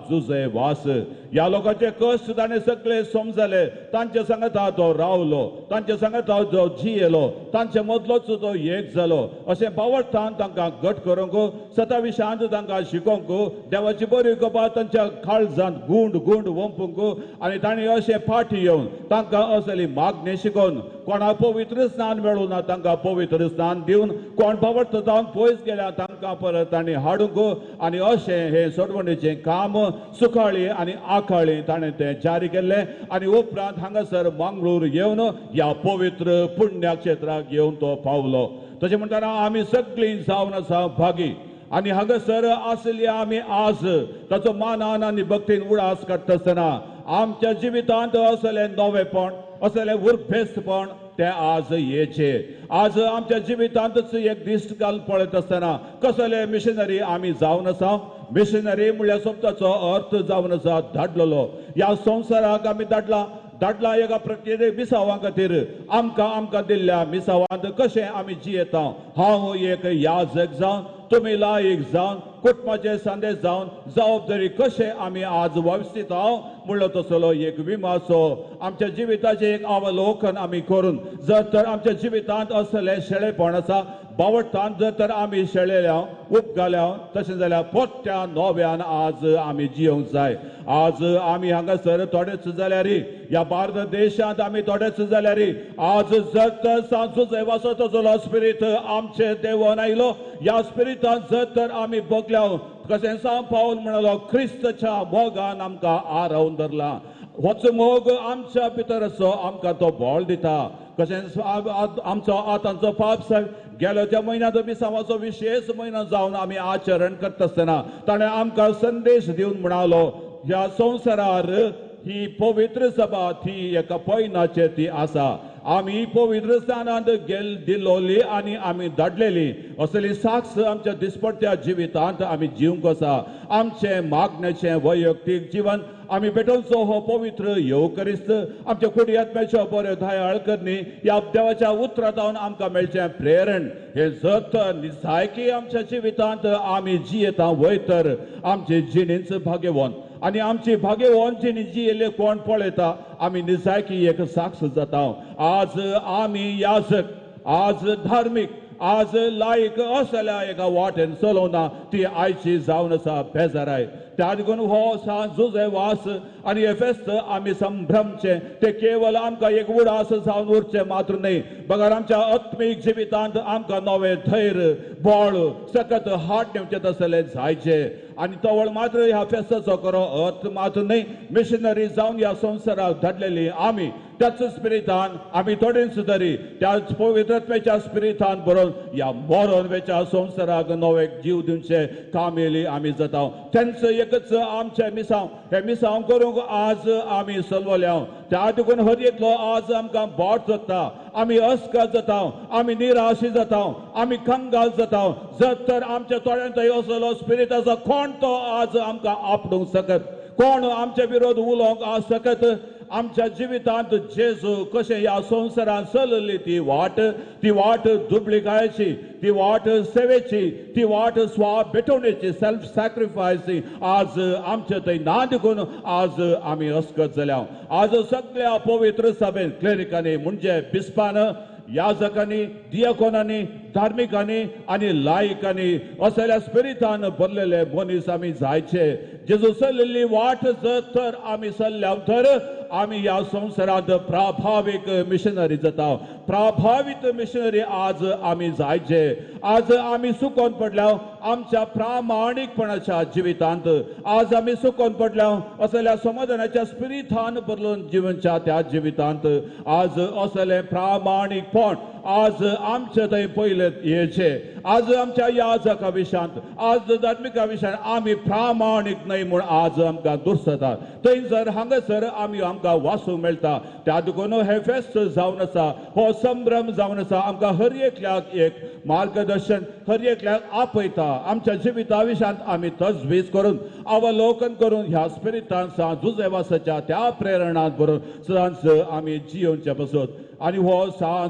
C: जुजे वास. ह्या लोकांचे कश्ट ताणें सगळे समजले, तांचे सांगता तो रावलो, तांचे सांगता तो जियेलो, तांचे मदलोच तो एक जालो. अशें बावडटान तांकां घट करूंक 27 तांकां शिकोवंक देवाची बरी गपा तांच्या काळजांत गुंड वंपूंक. आणि ताणें अशें फाटी येवन तांकां असली मागणी शिकोवन कोणा पवित्र स्नान मेळूं ना तांकां पवित्र स्नान दिवन, कोण बावडटा जावन पयस गेल्या तांकां परत ताणें हाडूंक. आणि अशें हे सोडवणेचें काम सुखाळी आणि आखाळी ताणें तें जारी केल्लें. आणि उपरांत हांगासर मंगळूर येवन ह्या पवित्र पुण्य क्षेत्राक येवन तो पावलो. तशें म्हणटाना आमी सगळीं जावन आसा भागी. आणि हांगासर आसली आमी आज ताचो मानान आनी भक्तीन उडास काडटा आसतना आमच्या जिवितांत असलें नवेपण, असलें उर्बेस्तपण ते आज येचे. आज आमच्या जिवितांतच एक दीस काल पळयत आसतना कसले मिशनरी आमी जावन आसा. मिशनरी म्हळ्यार शब्दाचो अर्थ जावन आसा धाडलेलो. ह्या संवसाराक आमी धाडला एका प्रत्येक मिसावा खातीर आमकां दिल्ल्या मिसावांत कशें आमी जियेता. हांव एक याजक जावन, तुमी लायक जावन, कुटुंबाचे संदेश जावन जबाबदारी कशें आमी आज वेवस्थीत म्हणलो तसलो एक विमाचो आमच्या जिविताचें एक अवलोकन आमी करून जर तर आमच्या जिवितांत असलें शेळेपण आसा, बावडटान जर तर आमी शेळयल्या उपगाल्या तशें जाल्यार पोरत्या नव्यान आज आमी जियोंक जाय. आज आमी हांगासर थोडेच जाल्यार ह्या भारत देशांत आमी थोडेच जाल्यार आज जर तर सांजूचे वासोचो स्पिरीट आमचे देवान आयलो. ह्या स्पिरिटान जर तर आमी बगल्या कशें पाऊल म्हणलो क्रिस्ताच्या मोगान आमकां आरावन धरला. होच मोग आमच्या भितर असो आमकां तो बोळ दिता. कशें आमचो आतांचो पाप गेल्ल्या म्हयन्यात मिसावाचो विशेष म्हयनो जावन आमी आचरण करता आसतना ताणें आमकां संदेश दिवन म्हणालो ह्या संवसारार ही पवित्र सभा ती एका पैनाचेर ती आसा. आमी पवित्र स्थानांत दिलोली आणि आमी धाडलेली असली साक्ष आमच्या दिसपट्ट्या जिवितांत आमी जिवंक आसा. आमचे मागणेचें वैयक्तीक जीवन आमी भेटोवचो हो पवित्र येवकरिस्त आमच्या कुडी आत्म्याच्यो बऱ्यो दयाळ करणी ह्या देवाच्या उतरांत आमकां मेळचें प्रेरण. हे जत निसायकी आमच्या जिवितांत आमी जियेता वयतर आमचे जिणेंच भाग्यवान आणि आमची भाग्यवान जिणी जियेले कोण पळयता आमी निसायकी एक साक्ष जाता. आज आमी याजक, आज धार्मिक, आज लायक असल्या एका वाटेन चलोवना ती आयची जावन आसा बेजाराय त्या देखून हो सांज जुजे वास आनी हे फेस्त आमी संभ्रमचे ते केवळ आमकां एक उडास जावन उरचे मात्र न्ही बगर आमच्या आत्मीक जिवितांत आमकां नवे धैर्य बळ सकत हात नेवचे तसले जायचे आनी तवळ मात्र ह्या फेस्ताचो खरो अर्थ मात्र न्ही मिशनरी जावन ह्या संवसाराक धाडलेली आमी त्याच स्पिरितान आमी थोडेच तरी त्याच पवित्रत्वेच्या स्पिरितान बरोवन ह्या मरण वेच्या संवसाराक नवे जीव दिवचे कामेली आमी जाता तेंच एकच आमचे मिसांव हे मिसांव करूंक आज आमी सलवल्या त्या देखून हर एकलो आज आमकां बोट जाता आमी अस्का जाता आमी निराशी जाता आमी कंगाल जाता जर तर आमच्या तोंडांतय असलो स्पिरीट आसा कोण तो आज आमकां आपणूंक सकत कोण आमचे विरोध उलोवंक आ सकत आमच्या जिवितांत जेजू कशें ह्या संवसारांत चलली ती वाट दुबळिकायेची ती वाट सेवेची ती वाट स्वा भेटवणेची सेल्फ सॅक्रिफायस आज आमचे थंय ना देखून आज आमी अस्कत जाल्या आज सगळ्या पवित्र सभेन क्लेरिकांनी म्हणजे बिस्पान याजकांनी दियाकोनांनी धार्मिकांनी आनी लायकांनी असल्या स्पिरितान भरलेले मनीस आमी जायचे जेजू चललेली वाट जर तर आमी चल्ल्या तर आमी ह्या संवसारांत प्रभावीक मिशनरी जाता प्रभावित मिशनरी आज आमी जायचे आज आमी सुकोन पडल्या आमच्या प्रामाणिकपणाच्या जिवितांत आज आमी सुकोन पडल्या असल्या समाधानाच्या स्पिरितान भरलून जिवनच्या त्या जिवितांत आज असले प्रामाणिकपण आज आमचे थंय पयले येचे आज आमच्या याजका विशयांत आज धार्मिका विशयांत आमी प्रामाणीक न्हय म्हूण आज आमकां दुर्सता थंयसर हांगासर आमी आमकां वाचूंक मेळटा त्या देखून हे फेस्त जावन आसा हो संभ्रम जावन आसा आमकां हर एकल्याक एक मार्गदर्शन हर एकल्याक आपयता आमच्या जिविता विशयांत आमी तजवीज करून अवलोकन करून ह्या स्पिरितान जुजेवासाच्या त्या प्रेरणांत बरोवन सदांच आमी जियोवचे पसत आनी हो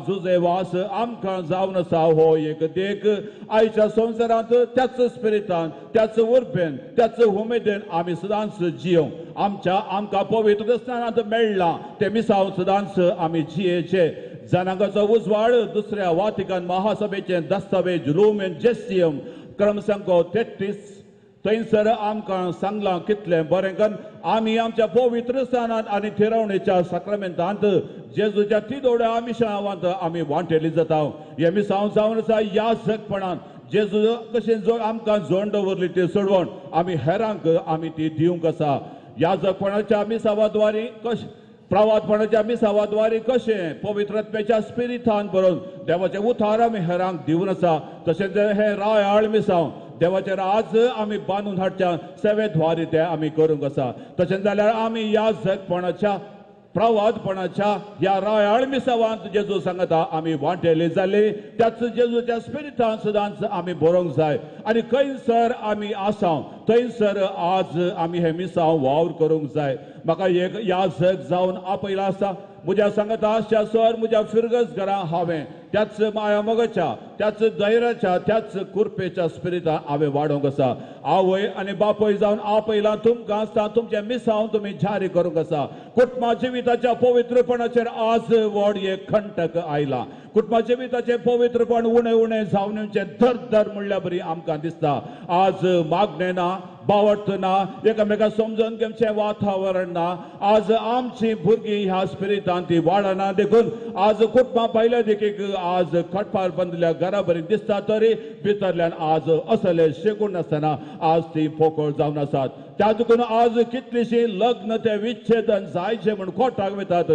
C: जुजेवास आमकां जावन आसा हो एक देख आयच्या संवसारांत त्याच स्पिरितान त्याच उर्बेन त्याच उमेदीन आमी सदांच जियोव आमकां पवित्र स्नानांत मेळ्ळां ते मिसांव सदांच आमी जियेचे जनांगाचो उजवाड दुसऱ्या वातिकन महासभेचे दस्तावेज लुमेन जेसियम क्रमसंक 33 थंयसर आमकां सांगलां कितलें बरें करून आमी आमच्या पवित्र स्थानांत आनी थिरवणेच्या साक्रमेंतांत जेजूच्या तिदोड्या मिशनांवांत आमी वांटेली जाता हे मिसांव जावन आसा याजकपणान जेजू कशें आमकां जोड दवरली ती सोडवण आमी हेरांक आमी ती दिवंक आसा याजकपणाच्या मिसावाद्वारे प्रवादपणाच्या मिसावाद्वारे कशें पवित्रत्वेच्या स्पिरितान बरोवन देवाचे उतार आमी हेरांक दिवन आसा तशेंच हे रायाळ मिसांव देवाचे राज आमी बांदून हाडच्या सेवेद्वारे ते आमी करूंक आसा तशें जाल्यार आमी याजकपणाच्या प्रवादपणाच्या ह्या रायाळ मिसावांत जेजू सांगता आमी वांटेली जाली त्याच जेजूच्या स्पिरितान सदांच आमी बरोवंक जाय आनी खंयसर आमी आसां थंयसर आज आमी हे मिसांव वावर करूंक जाय म्हाका एक याजक जावन आपयला आसा म्हज्या सांगता सर म्हज्या फिरगस घरां हांवें त्याच माया मोगाच्या त्याच धैर्याच्या त्याच कुरपेच्या स्पिरितान हांवें वाडोवंक आसा आवय आनी बापय जावन आपयलां तुमकां आसता तुमचे मिसांव तुमी जारी करूंक आसा कुटुंबा जिविताच्या पवित्रपणाचेर आज व्हड एक खंटक आयला कुटुंबा जिविताचें पवित्रपण उणें उणें जावन येवचें धर म्हणल्या बरी आमकां दिसता आज मागणें ना बावट ना एकामेकाक समजून घेवचें वातावरण ना आज आमची भुरगीं ह्या स्पिरितान ती वाडना देखून आज कुटुंबां पयल्या देखीक आज खटपार बंदल्या घरा बरी दिसता तरी भितरल्यान आज असले शेकून नासतना आज ती पोकळ जावन आसात त्या देखून आज कितलीशीं लग्न ते विच्छेदन जायचे म्हण कोर्टाक वतात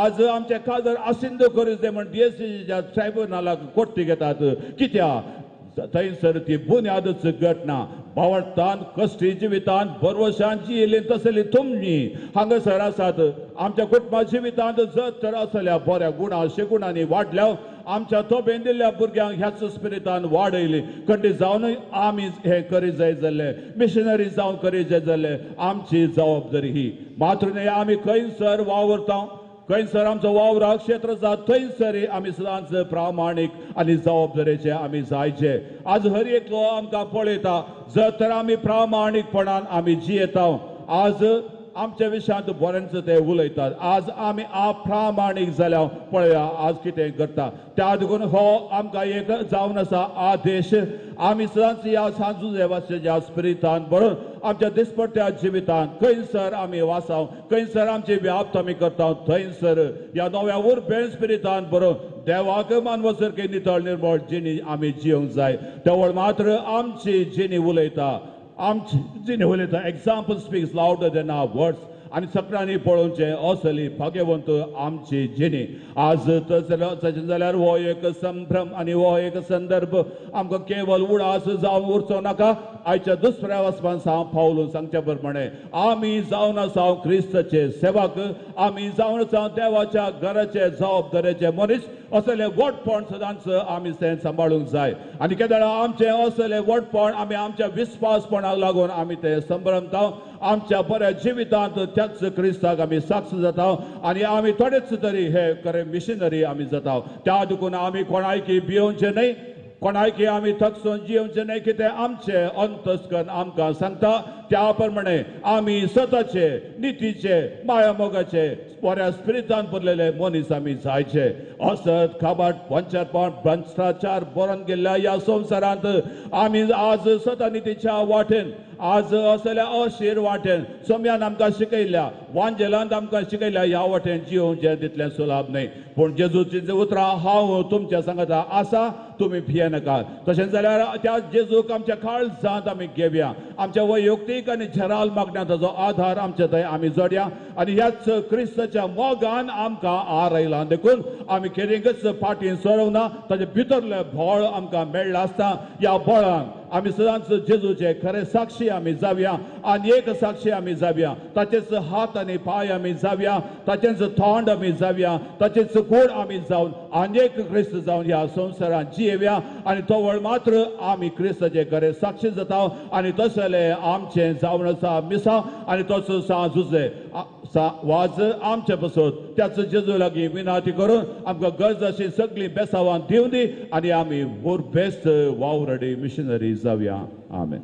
C: आज आमचे कादर आसिंद करूचे म्हण DSCच्या ट्रायब्युनलाक कोर्टी घेतात कित्याक थंयसर ती बुन्यादच घटना बावटतान कश्टी जिवितांत बरवशान जियेली तसली तुमची हांगासर आसात आमच्या कुटुंबा जिवितांत जर तर असल्या बऱ्या गुणा शेगुणांनी वाडल्या आमच्या तोबेन दिल्ल्या भुरग्यांक ह्याच स्पिरितान वाडयली खंडी जावन आमी हे करी जाय जाल्ले मिशनरी जावन करी जाय जाल्ले आमची जबाबदारी ही मात्र न्ही आमी खंयसर वावरता खंयसर आमचो वावराक क्षेत्र आसा थंयसर आमी सदांच प्रामाणीक आनी जबाबदारेचे आमी जायचे आज हर एकलो आमकां पळयता जर तर आमी प्रामाणीकपणान आमी जियेता आज आमच्या विशयांत बरेंच ते उलयतात आज आमी अप्रामाणीक जाल्या पळया आज कितें करता त्या देखून हो आमकां एक जावन आसा आदेश आमी सदांच ह्या सांजू देवाच्या स्पिरितान बरोवन आमच्या दिसपट्ट्या जिवितान खंयसर आमी वासाव खंयसर आमची व्याप्त आमी करता थंयसर ह्या नव्या उर्बेन स्पिरितान बरोवन देवाक मानवसारकी नितळ निर्मळ जिणी आमी जिवंक जाय तेवळ मात्र आमची जिणी उलयता आमची जिणी उलयता एक्झाम्पल स्पीक्स लावडर देन आवर वर्ड्स आनी सगळ्यांनी पळोवचे असली भाग्यवंत आमची जिणी आज तशें जाल्यार हो एक संभ्रम आनी हो एक संदर्भ आमकां केवळ उडास जावन उरचो नाका आयच्या दुसऱ्या वचपान पावलून सांगचे प्रमाणे आमी जावन आसा क्रिस्ताचे सेवक आमी जावन आसा देवाच्या घराचे जबाबदारेचे मनीस असले वटपण सदांच आमी तें सांबाळूंक जाय आनी केदार आमचे असले वटपण आमी आमच्या विस्वासपणाक लागून आमी ते संभ्रमता आमच्या बऱ्या जिवितांत त्याच क्रिस्ताक आमी साक्ष जाता आनी आमी थोडेच तरी हे खरे मिशनरी आमी जाता त्या देखून आमी कोणायकी भियोवचे न्हय कोणायकी आमी थकसून जियोवचे न्हय कितें आमचे अंतस्कन आमकां सांगता त्या प्रमाणे आमी सताचे नितीचे माया मोगाचे बऱ्या स्पिरितान भरलेले मनीस आमी जायचे असत खाबाट पंचारपण भ्रष्टाचार बरोवन गेल्ल्या ह्या संवसारांत आमी आज सत नितीच्या वाटेन आज असल्या अशीर वाटेन सोम्यान आमकां शिकयल्या वांजेलांत आमकां शिकयल्या ह्या वाटेन जियोवचें तितलें सुलाभ न्हय पूण जेजूची उतरां हांव तुमच्या सांगता आसा तुमी भियेनाका तशें जाल्यार त्या जेजूक आमच्या काळजांत आमी घेवया आमच्या वैयक्तीक आनी झराल मागण्या ताचो आधार आमच्या थंय आमी जोडया आनी ह्याच क्रिस्ताच्या मोगान आमकां आरयलां देखून आमी खेरींगच फाटीं सरोंक ना ताचे भितरलें बळ आमकां मेळ्ळां आसता ह्या बळान आमी सदांच जेजूचे खरे साक्षी आमी जावया आनी एक साक्षी आमी जावया ताचेच हात आनी पाय आमी जावया ताचेच थोंड आमी जावया ताचेच कूड आमी जावन अनेक क्रिस्त जावन ह्या संवसारांत जियेवया आनी तोवळ मात्र आमी क्रिस्ताचे खरे साक्षी जाता आनी तसले आमचे जावन आसा मिसा आनी तसो सांजुजे वाज आमचे पासून त्याच जेजू लागीं विनंती करून आमकां गरज अशी सगळी बेसावान दिवं दी आनी आमी बेस्ट वावरडी मिशनरी जावया आमेन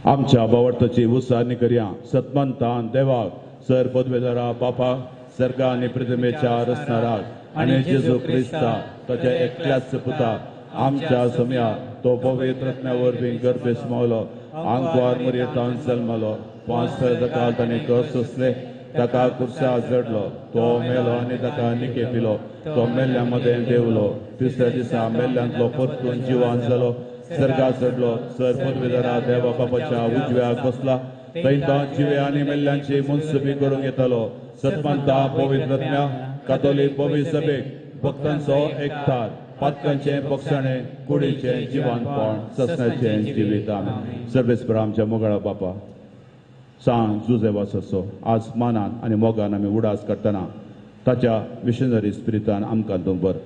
C: आमच्या बावरताची उसारणी करया सतमंतान देवाक सर पदवेदारा बापा सर्गा आनी पृथ्वीच्या रचणाराक आनी जेजू क्रिस्ता ताच्या एकल्याच पुता आमच्या समया तो पवित्र वरवीं गर्भेस मावलो आंकवार मर्येतान जल्मलो 5 काळ ताणें कस सोंसले ताका कुर्सा जडलो तो मेलो आनी ताका निके पिलो तो मेल्ल्या मदें देवलो तिसऱ्या दिसा मेल्ल्यांतलो परतून जिवान जालो सर्गा चडलो सर पदवेदारा देवा बापाच्या उजव्याक बसला थंय तो जिवे आनी मेल्ल्यांची मुनसबी करूंक येतालो सतमंता पवित्रत्म्या कातोलीक पवी सभेक भक्तांचो एकठार पातकांचे पक्षाणे कुडीचे जिवानपण ससण्याचे जिवीत आमेन सर्वेस्पर आमच्या मोगळा बापा सांग जुजे वासो आज मानान आनी मोगान आमी उडास करतना ताच्या मिशनरी स्पिरितान आमकां दंबर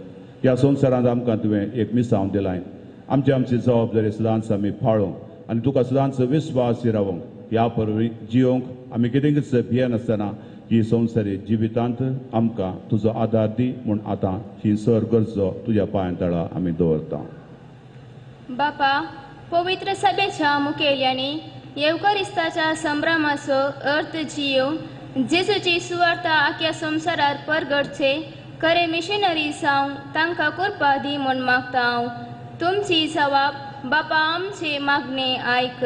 C: ह्या संवसारांत आमकां तुवें एक मिसांव दिलाय आमची जबाबदारी सदांच आमी पाळोवंक आनी तुका सदांच विस्वास रावंक ह्या परवी जियोंक आमी कितेंच भियेनासतना ही संवसारी जिवितांत आमकां तुजो आदार दी म्हूण आतां ही सर गरजो तुज्या पांयांतळा आमी दवरता
F: बापा पवित्र सभेच्या मुखेल्यांनी येवकारिस्ताच्या संभ्रमाचो अर्थ जियोवन जेजूची सुवार्ता आख्या संवसारांत परगडचे खरे मिशनरी जावंक तांकां करपा दी म्हूण मागता हांव तुमची जबाब बापा आमचे मागणे आयक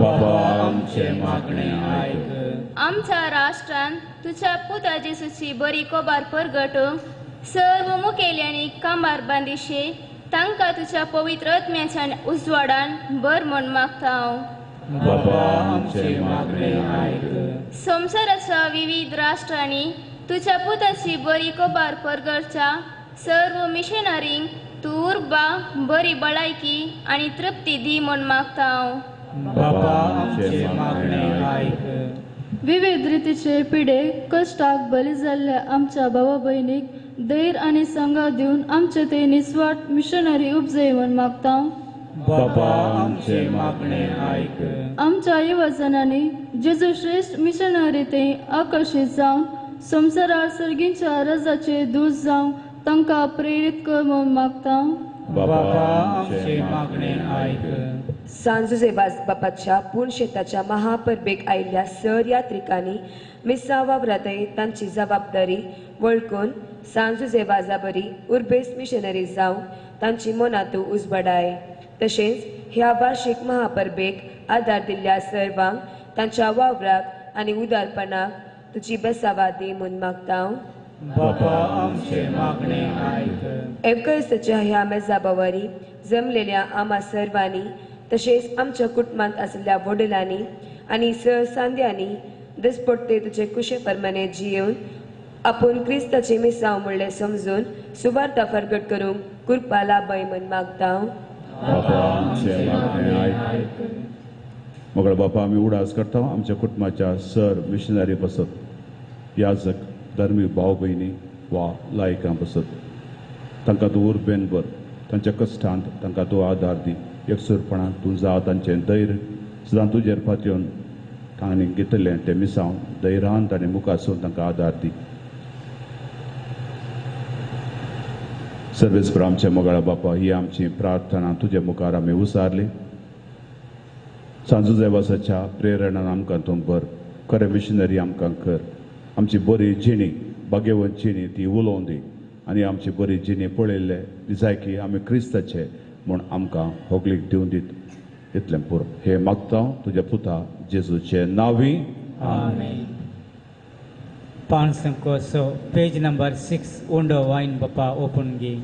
C: बाबा आमचे मागणे आयक
F: आमच्या राष्ट्रान तुझ्या पुता जेजूची बरी कोबार परगटूंक सर्व मुखेल्यांनी कांबार बांदिशे तांकां तुझ्या पवित्र आत्म्याच्या उजवाडान बर म्हूण मागता हांव
C: बाबा आमचे मागणे आयक
F: संवसाराच्या विविध राष्ट्रांनी तुझ्या पुताची बरी कोबार परगडच्या सर्व मिशनरींक तूं उर्बा बरी भलायकी आनी तृप्ती दी म्हूण मागता हांव
B: बाबा आमचे मागणे आयक
G: विविध रितीचे पिडे कश्टाक बली जाल्ल्या आमच्या भावा भयणीक धैर्य आनी संगा दिवन आमचे ते निस्वार्थ मिशनरी उपजय म्हूण मागता
B: बाबा आमचे मागणे आयक
G: आमच्या युवजनांनी जेजू श्रेष्ठ मिशनरी ते आकर्षित जावन संवसारार सर्गींच्या रजाचे दूत जावंक तांकां प्रेरीत कर म्हूण मागता
B: बाबा आमचे मागणे आयक
H: सांजुजेवाज बापाच्या पूर्ण शेताच्या महापरबेक आयिल्ल्या सर यात्रिकांनी मिसावा व्रतय तांची जबाबदारी वळखून सांजुजेवाजा बरी उर्बेस मिशनरी जावंक तांची मनातू उजवाडाय तशेंच ह्या वार्षिक महापरबेक आदार दिल्ल्या सर्वांक तांच्या वावराक आनी उदारपणाक तुजी बेसावादी म्हूण मागता
B: बापा आमचे मागणे ऐक.
H: एवकरिस्ताच्या ह्या मेजाबावरी जमलेल्या आम्हा सर्वांनी तशेंच आमच्या कुटुंबांत आशिल्ल्या वडिलांनी आनी सर सांद्यांनी दिसपट्टे तुजे कुशे प्रमाणे जियेवन आपूण क्रिस्ताची मिसांव म्हणलें समजून सुवार्ता प्रगट करूंक कृपा लाभय म्हूण मागता
C: बापा आमचे मागणे आयक. मगळ बापा आमी उडास करता आमच्या कुटुंबाच्या सर मिशनरी बसत याजक धार्मीक भाव भयणी वा लायकां बसत तांकां तूं उर्बेन भर तांच्या कश्टांत तांकां तूं आदार दी एकसुरपणान तूं जा तांचें धैर्य सदां तुजेर पातयेवन तांणी घेतलें तें मिसांव धैर्यान ताणें मुखासून तांकां आदार दी. सर्वेस्पर आमचे मोगाळा बापा ही आमची प्रार्थना तुजे मुखार आमी उसारली. सांजुजेवासाच्या प्रेरणान आमकां तूं भर खरें मिशनरी आमकां कर. आमची बरी जिणी भाग्यवंत जिणी ती उलोवन दी आनी आमची बरी जिणी पळयल्ले दिसाय की आमी क्रिस्ताचे म्हूण आमकां होगलीक दिवन दीत इतलें पुरो हे मागता तुज्या पुता जेजूचे नांवी.
B: पान संको सो पेज नंबर 6 उंडो वाइन बापा ओपन गे.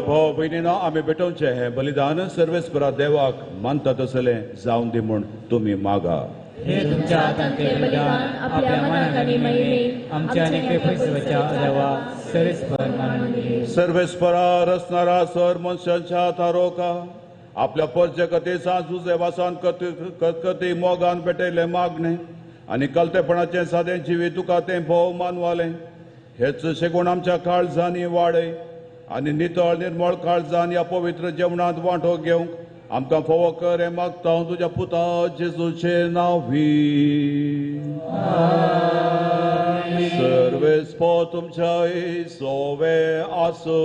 C: भाव भयणीनो आमी भेटोवचे हे बलिदान सर्वेस्परा देवाक मानता तसलें जावन दी म्हूण तुमी मागा.
B: हे तुमच्या हातांतले बलिदान आपल्या मनाक आनी महिमेक आमच्या आनी पयसुवाच्या देवा सर्वेस्पर मानून घे.
C: सर्वेस्परा रचणारा सर मनशांच्या थारोका आपल्या परचे कथे सांजुजे वासान कथकथी मोगान भेटयले मागणे आनी कलतेपणाचें सादें जिवीत तुका तें भोव मानवालें हेच शेगूण आमच्या काळजांनी वाडय आनी नितळ निर्मळ काळजान ह्या पवित्र जेवणांत वांटो घेवंक आमकां फोव कर हें मागता हांव तुज्या पुता जेजूचे नांवी. सर्वेस्पो तुमच्या सोवे आसो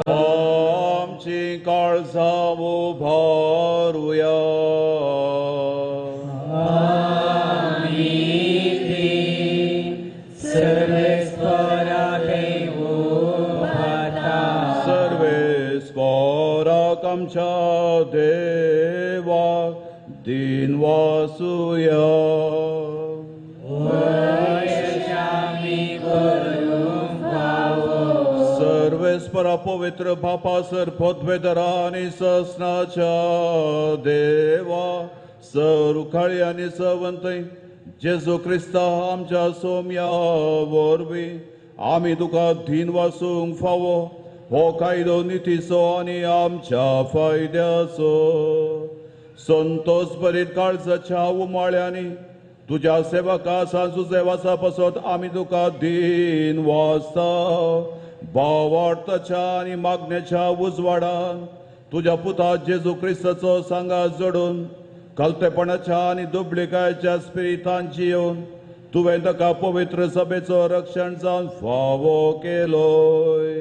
C: आमची काळजां उबारुया. सर्वेस्पराक आमच्या देवा दिन वासुया. सर्वेस्परा पवित्र बापा सर पदवेदरा आनी ससनाच्या देवा सर उखाळी आनी सवंतय जेजू क्रिस्ता आमच्या सोम्या वरवीं आमी तुका दिन वासूंक फावो हो कायदो नितीचो आनी आमच्या फायद्याचो संतोष भरीत काळजाच्या उमाळ्यांनी तुज्या सेवका सांजुजे वासा पासत आमी तुका दिन वाजता भावार्थाच्या आणि मागण्याच्या उजवाडान तुझ्या पुता जेजू क्रिस्ताचो सांगा जोडून कलतेपणाच्या आणि दुबळीकायच्या स्पिरितांची येवन तुवें ताका पवित्र सभेचो रक्षण जावन फावो केलोय.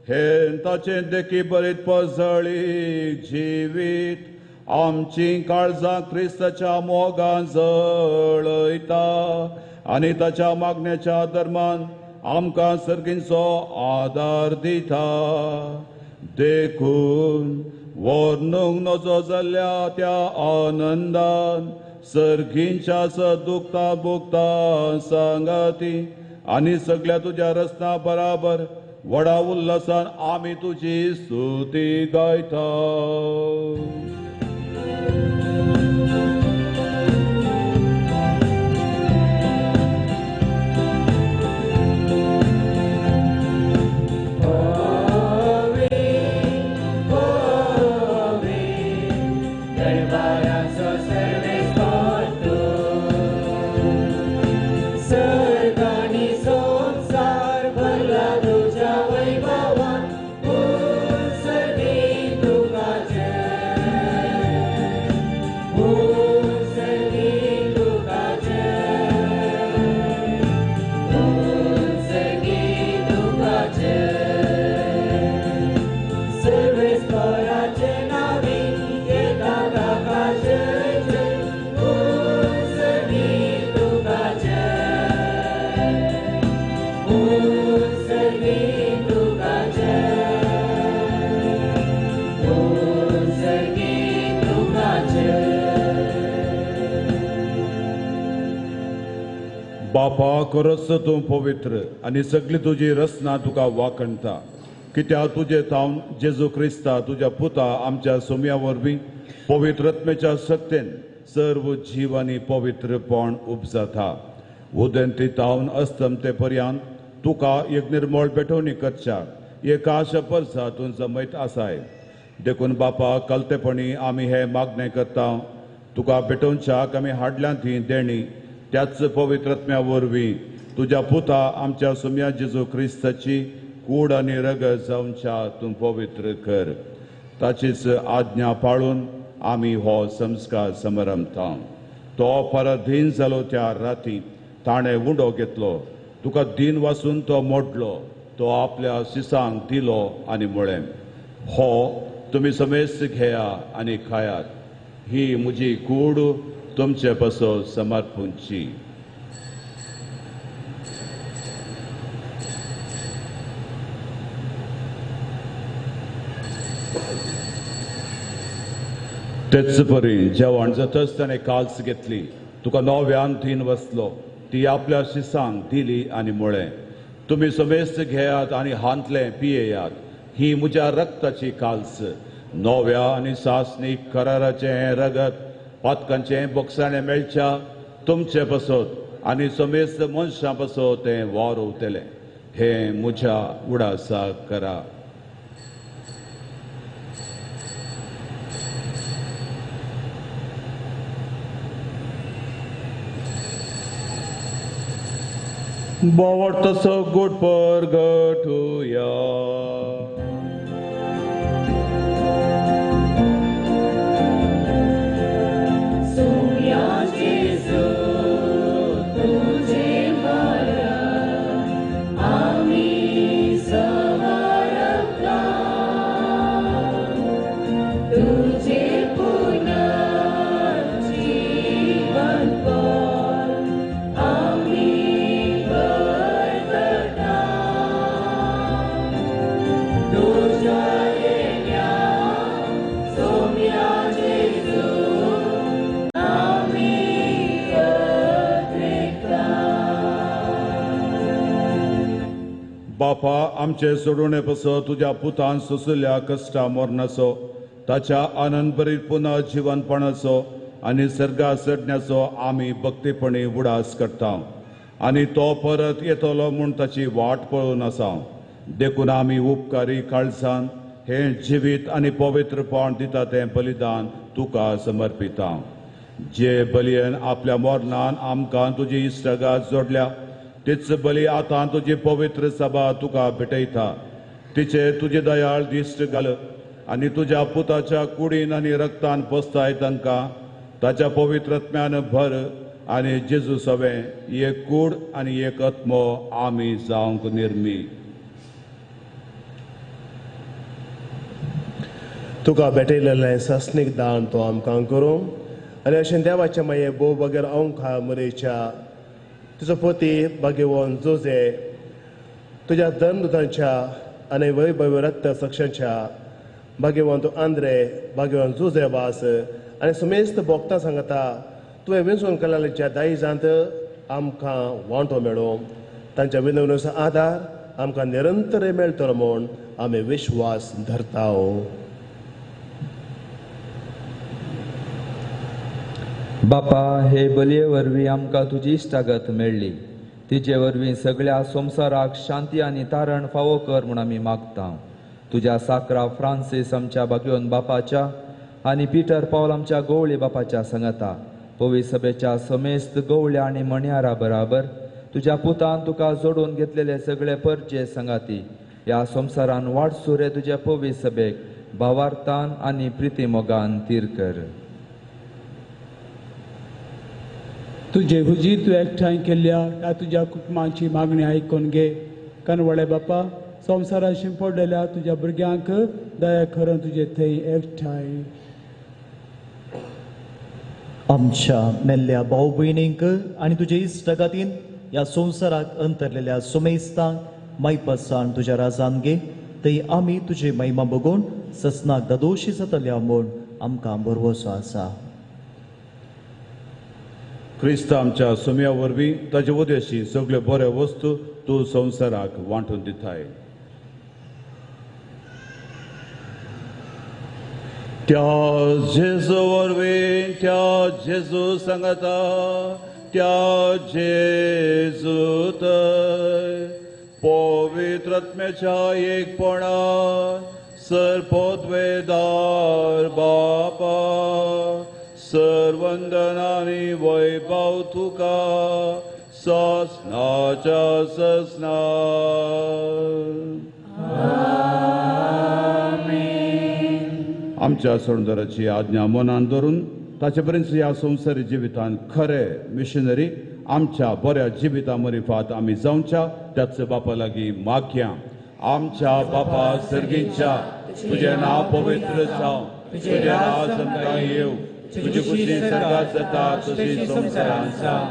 C: हे ताचे देखी बरीत पसळीक जिवीत आमची काळजां क्रिस्ताच्या मोगान जळयता आनी ताच्या मागण्याच्या धर्मान आमकां सर्गींचो आदार दिता. देखून वर्णूंक नजो जाल्ल्या त्या आनंदान सर्गींच्या दुखता भोगता सांगाती आनी सगळ्या तुझ्या रस्त्या बराबर व्हडा उल्हासान आमी तुजी स्तुती गायता. बापा खरोच तूं पवित्र आनी सगळी तुजी रचना तुका वाकणटा. कित्याक तुजे तावन जेजू क्रिस्ता तुज्या पुता आमच्या सोम्या वरवीं पवित्रत्मेच्या शक्तीन सर्व जीव आनी पवित्रपण उपजता. उदेंती तावन अस्तमते पर्यंत तुका एक निर्मळ बेठवणी करच्याक एक आशा परसा तूं जमयत आसाय. देखून बापा कलतेपणी आमी हे मागणे करता. तुका बेटोवच्याक आमी हाडल्या ती देणी त्याच पवित्रत्म्या वरवीं तुज्या पुता आमच्या सोम्या जेजू क्रिस्ताची कूड आनी रगत जावच्या तूं पवित्र कर. ताचीच आज्ञा पाळून आमी हो संस्कार समरमता. तो परधीन जालो त्या राती ताणें उंडो घेतलो. तुका दिन वाचून तो मोडलो. तो आपल्या शिसांक दिलो आनी म्हळें, हो तुमी समेस्त घेया आनी खायात. ही म्हजी कूड तुमचे पासो समर्पूंची. तेच परी जेवण जातच ताणें काल्स घेतली. तुका नव्यान तीन वसलो. ती आपल्या शिसांक दिली आनी म्हळें, तुमी समेस्त घेयात आनी हांतले पियेयात. ही म्हज्या रक्ताची काल्स, नव्या आनी सासनीक कराराचें हें रगत पातकांचें बोगसाणें मेळच्या तुमचे पासत आनी समेस्त मनशां पासत तें वारोवतलें. हें म्हज्या उडासाक करा. बावड तसो गोड परगटुया. बापा आमचे सोडवणे पासो तुझ्या पुतान सोसल्या कश्टा मरणाचो ताच्या आनंद भरीत पुन्हा जीवनपणाचो आनी सर्गा चडण्याचो आमी भक्तीपणी उडास करता आनी तो परत येतलो म्हूण ताची वाट पळोवन आसा. देखून आमी उपकारी काळजान हे जिवीत आनी पवित्रपण दिता तें बलिदान तुका समर्पिता. जे बलयेन आपल्या मरणान आमकां तुजी इश्टगात जोडल्या तीच बली आतां तुजी पवित्र सभा तुका भेटयता तिचेर तुजे दयाळ दिश्ट घाल आनी तुज्या पुताच्या कुडीन आनी रक्तान पोसताय तांकां ताच्या पवित्रत्म्यान भर आनी जेजू सवे एक कूड आनी एक आत्मो आमी जावंक निर्मी.
I: तुका भेटयलेलें सस्नीक दान तो आमकां करूं आनी अशें देवाचे माये भोव बगैर औंखा मरेच्या तुजो पती भाग्यवान जोजे तुज्या धर्मदूतांच्या आनी वैभवी रक्त साक्षांच्या भाग्यवान तूं आंद्रे भाग्यवान जोजे वास आनी सुमेस्त भोगतां सांगता तुवें विंचून केलेल्या दायजांत आमकां वांटो मेळो तांच्या विनवणेचो आदार आमकां निरंतर मेळटलो म्हूण आमी विश्वास धरता.
J: बापा, हे बलये वरवीं आमकां तुजी इश्टागत मेळ्ळी. तिचे वरवीं सगळ्या संवसाराक शांती आनी तारण फावो कर म्हूण आमी मागता. तुज्या साकरा फ्रांसीस आमच्या भाग्यवान बापाच्या आनी पिटर पावल आमच्या गवळी बापाच्या सांगाता पवी सभेच्या समेस्त गवळ्या आनी मणयारा बराबर तुज्या पुतान तुका जोडून घेतलेले सगळे परचे संगाती ह्या संवसारान वाडसूं रे तुज्या पवी सभेक भावार्थान आनी प्रिती मोगान तीर कर.
K: तुझे हुजी तू एकठांय केल्ल्या ह्या तुज्या कुटुंबाची मागणी आयकून घे. कनवळे बापा, संवसारात शिंपडलेल्या तुज्या भुरग्यांक दया करून तुजे थंय एकठांय.
L: आमच्या मेल्ल्या भाऊ भयणींक आनी तुजे इश्टगातीन ह्या संवसाराक अंतरलेल्या सुमेस्तांक मायपासान तुज्या राजान घे. थंय आमी तुजी महिमा बघून ससनाक दादोशी जातल्या म्हूण आमकां भरवोसो आसा.
C: क्रिस्त आमच्या सुम्या वरवीं ताचे उद्देशी सगळ्यो बऱ्यो वस्तू तूं संवसाराक वांटून दिताय. त्या जेजू वरवीं त्या जेजू सांगता त्या जेजू थंय पवित्रत्म्याच्या एकपणान सर्पोद्वेदार बापा सर्वंदनानी वैभव तुका ससनाच्या ससना. आमच्या सोडदराची आज्ञा मनान धरून ताचे पर्यंत ह्या संवसारी जिवितान खरे मिशनरी आमच्या बऱ्या जिविता मरिफात आमी जावच्या त्याच बापा लागीं मागया. आमच्या बापा सर्गीच्या तुजें नांव पवित्र जावं, तुजें राज आमकां येवं, तुजी खुशी सर्गात जाता तशी संवसारांत जावं.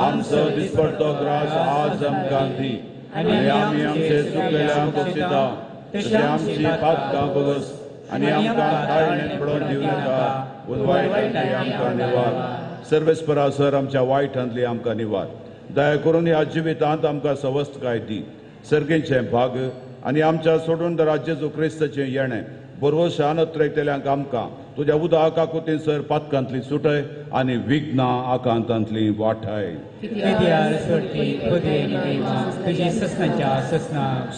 C: आमचो दिसपडटो ग्रास आज आमकां दी आनी आमी आमचे चुकलेल्यांक बक्षिता तशें आमची पातकां बगस आनी आमकां ताळणेंत पडोवन दिवं नाका, पूण वायटांतली आमकां निवार. सर्वेस्परा सर आमच्या वायटांतली आमकां निवार. दया करून ह्या जिवितांत आमकां सवस्थकाय दी. सर्गेचें भाग आनी आमच्या सोडून दरा जेजू क्रिस्ताचें येणें बरोवशान अत्रेकतेल्यांक आमकां तुज्या उदका काकुतीन सर पातकांतली सुटय आनी विघ्नां आकांतांतली वाठाय.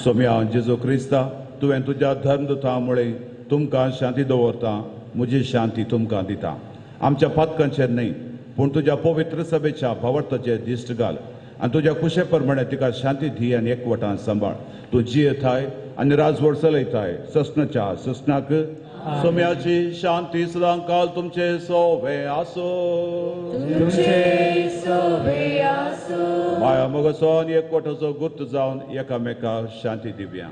C: सोम्या जेजू क्रिस्ता तुवें तुज्या धर्मदुतां मुळे तुमकां शांती दवरता, म्हजी शांती तुमकां दिता. आमच्या पातकांचेर न्हय पूण तुज्या पवित्र सभेच्या भावार्थाचेर दिश्ट घाल आनी तुज्या कुशे प्रमाणे तिका शांती दी आनी एकवटान सांबाळ. तूं जियेताय आनी राजवट चलयताय ससनाच्या ससनाक. सोम्याची शांती सदां काल तुमचे सोबे आसो. माया मोगाचो आनी एकवटाचो गुर्त जावन एकामेकाक शांती दिवया.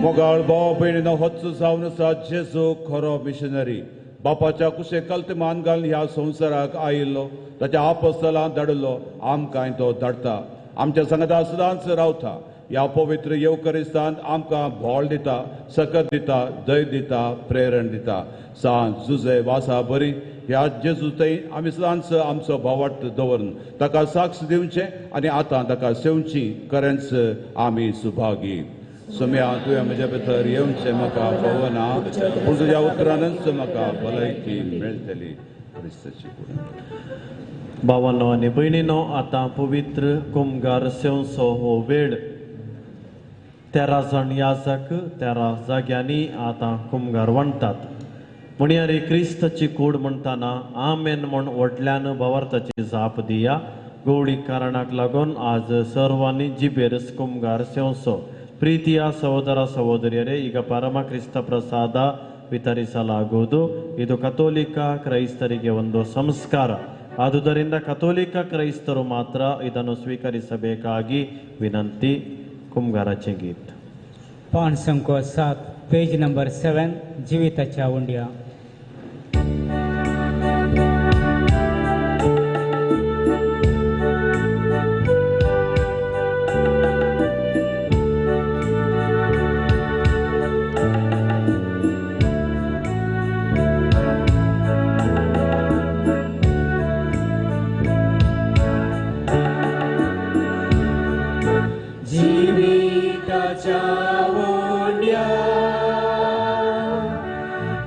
C: मोगाळ भाव भयणीनो होच जावन आसा जेजू खरो मिशनरी बापाच्या कुशे कल्तमान घालून ह्या संवसाराक आयिल्लो ताच्या आपोस्तलां धाडलो आमकां तो धाडटा आमच्या संगता सदांच रावता ह्या पवित्र येवकरिस्तान आमकां भोळ दिता सकत दिता दय दिता प्रेरण दिता सांज जुजे वासा बरी ह्या जेजू थंय आमी सदांच आमचो भावार्थ दवरून ताका साक्ष दिवचें आनी आतां ताका सेवची खरेंच आमी सुभागी सुम्या तुवें म्हजे भितर येवचें म्हाका पवना पूण तुज्या उतरानच म्हाका भलायकी मेळटली क्रिस्ताची कूड
A: भावांनो आनी भयणीनो आतां पवित्र कुमगार सेवचो हो वेळ 13 जण याजक 13 जाग्यांनी आतां कुमगार वणटात म्हणयारी क्रिस्ताची कूड म्हणटाना आमेन म्हण व्हडल्यान भावार्थाची जाप दिया गवळी कारणाक लागून आज सर्वांनी जिबेर कुमगार सेवचो ಪ್ರೀತಿಯ ಸಹೋದರ ಸಹೋದರಿಯರೇ ಈಗ ಪರಮ ಕ್ರಿಸ್ತ ಪ್ರಸಾದ ವಿತರಿಸಲಾಗುವುದು ಇದು ಕಥೋಲಿಕ ಕ್ರೈಸ್ತರಿಗೆ ಒಂದು ಸಂಸ್ಕಾರ ಆದುದರಿಂದ ಕಥೋಲಿಕ ಕ್ರೈಸ್ತರು ಮಾತ್ರ ಇದನ್ನು ಸ್ವೀಕರಿಸಬೇಕಾಗಿ ವಿನಂತಿ ಕುಂಗಾರಾचे गीत
B: पान संको 7 पेज नंबर 7 जीविताच्या उंड्या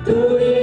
E: तुये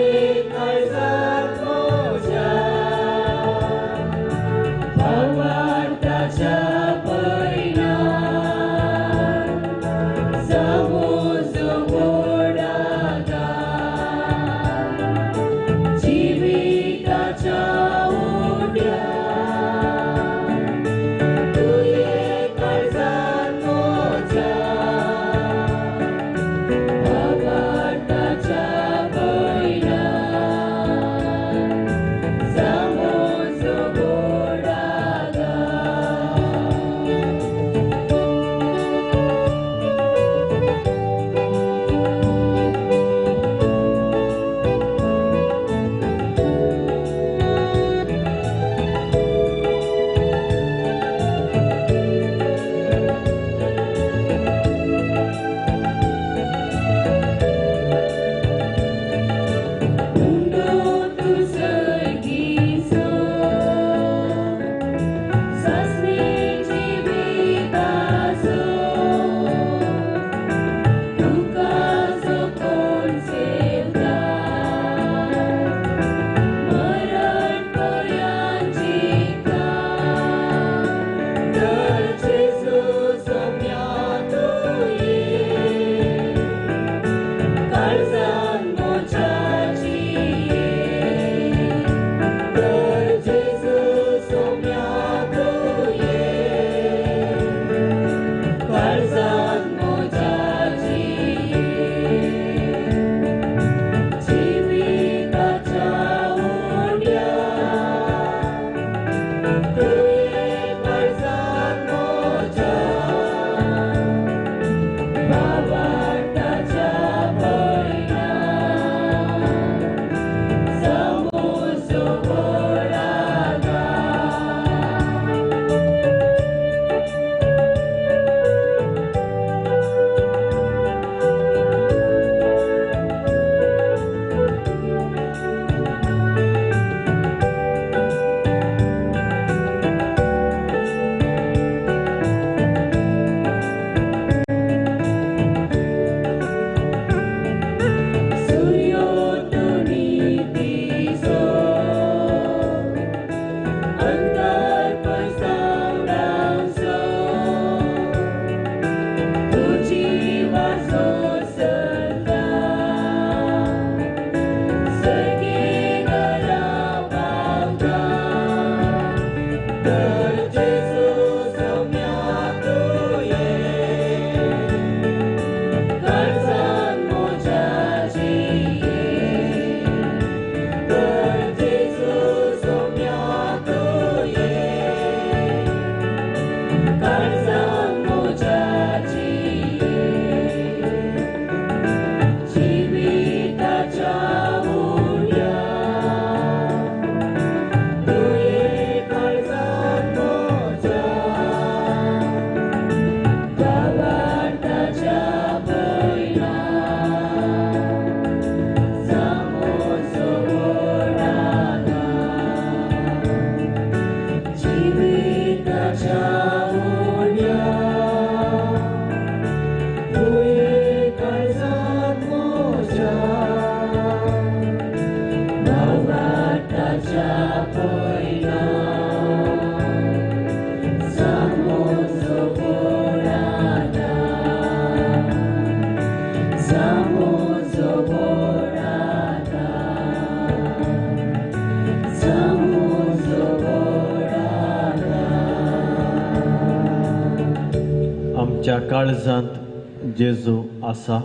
A: आमच्या काळजांत जेजू आसा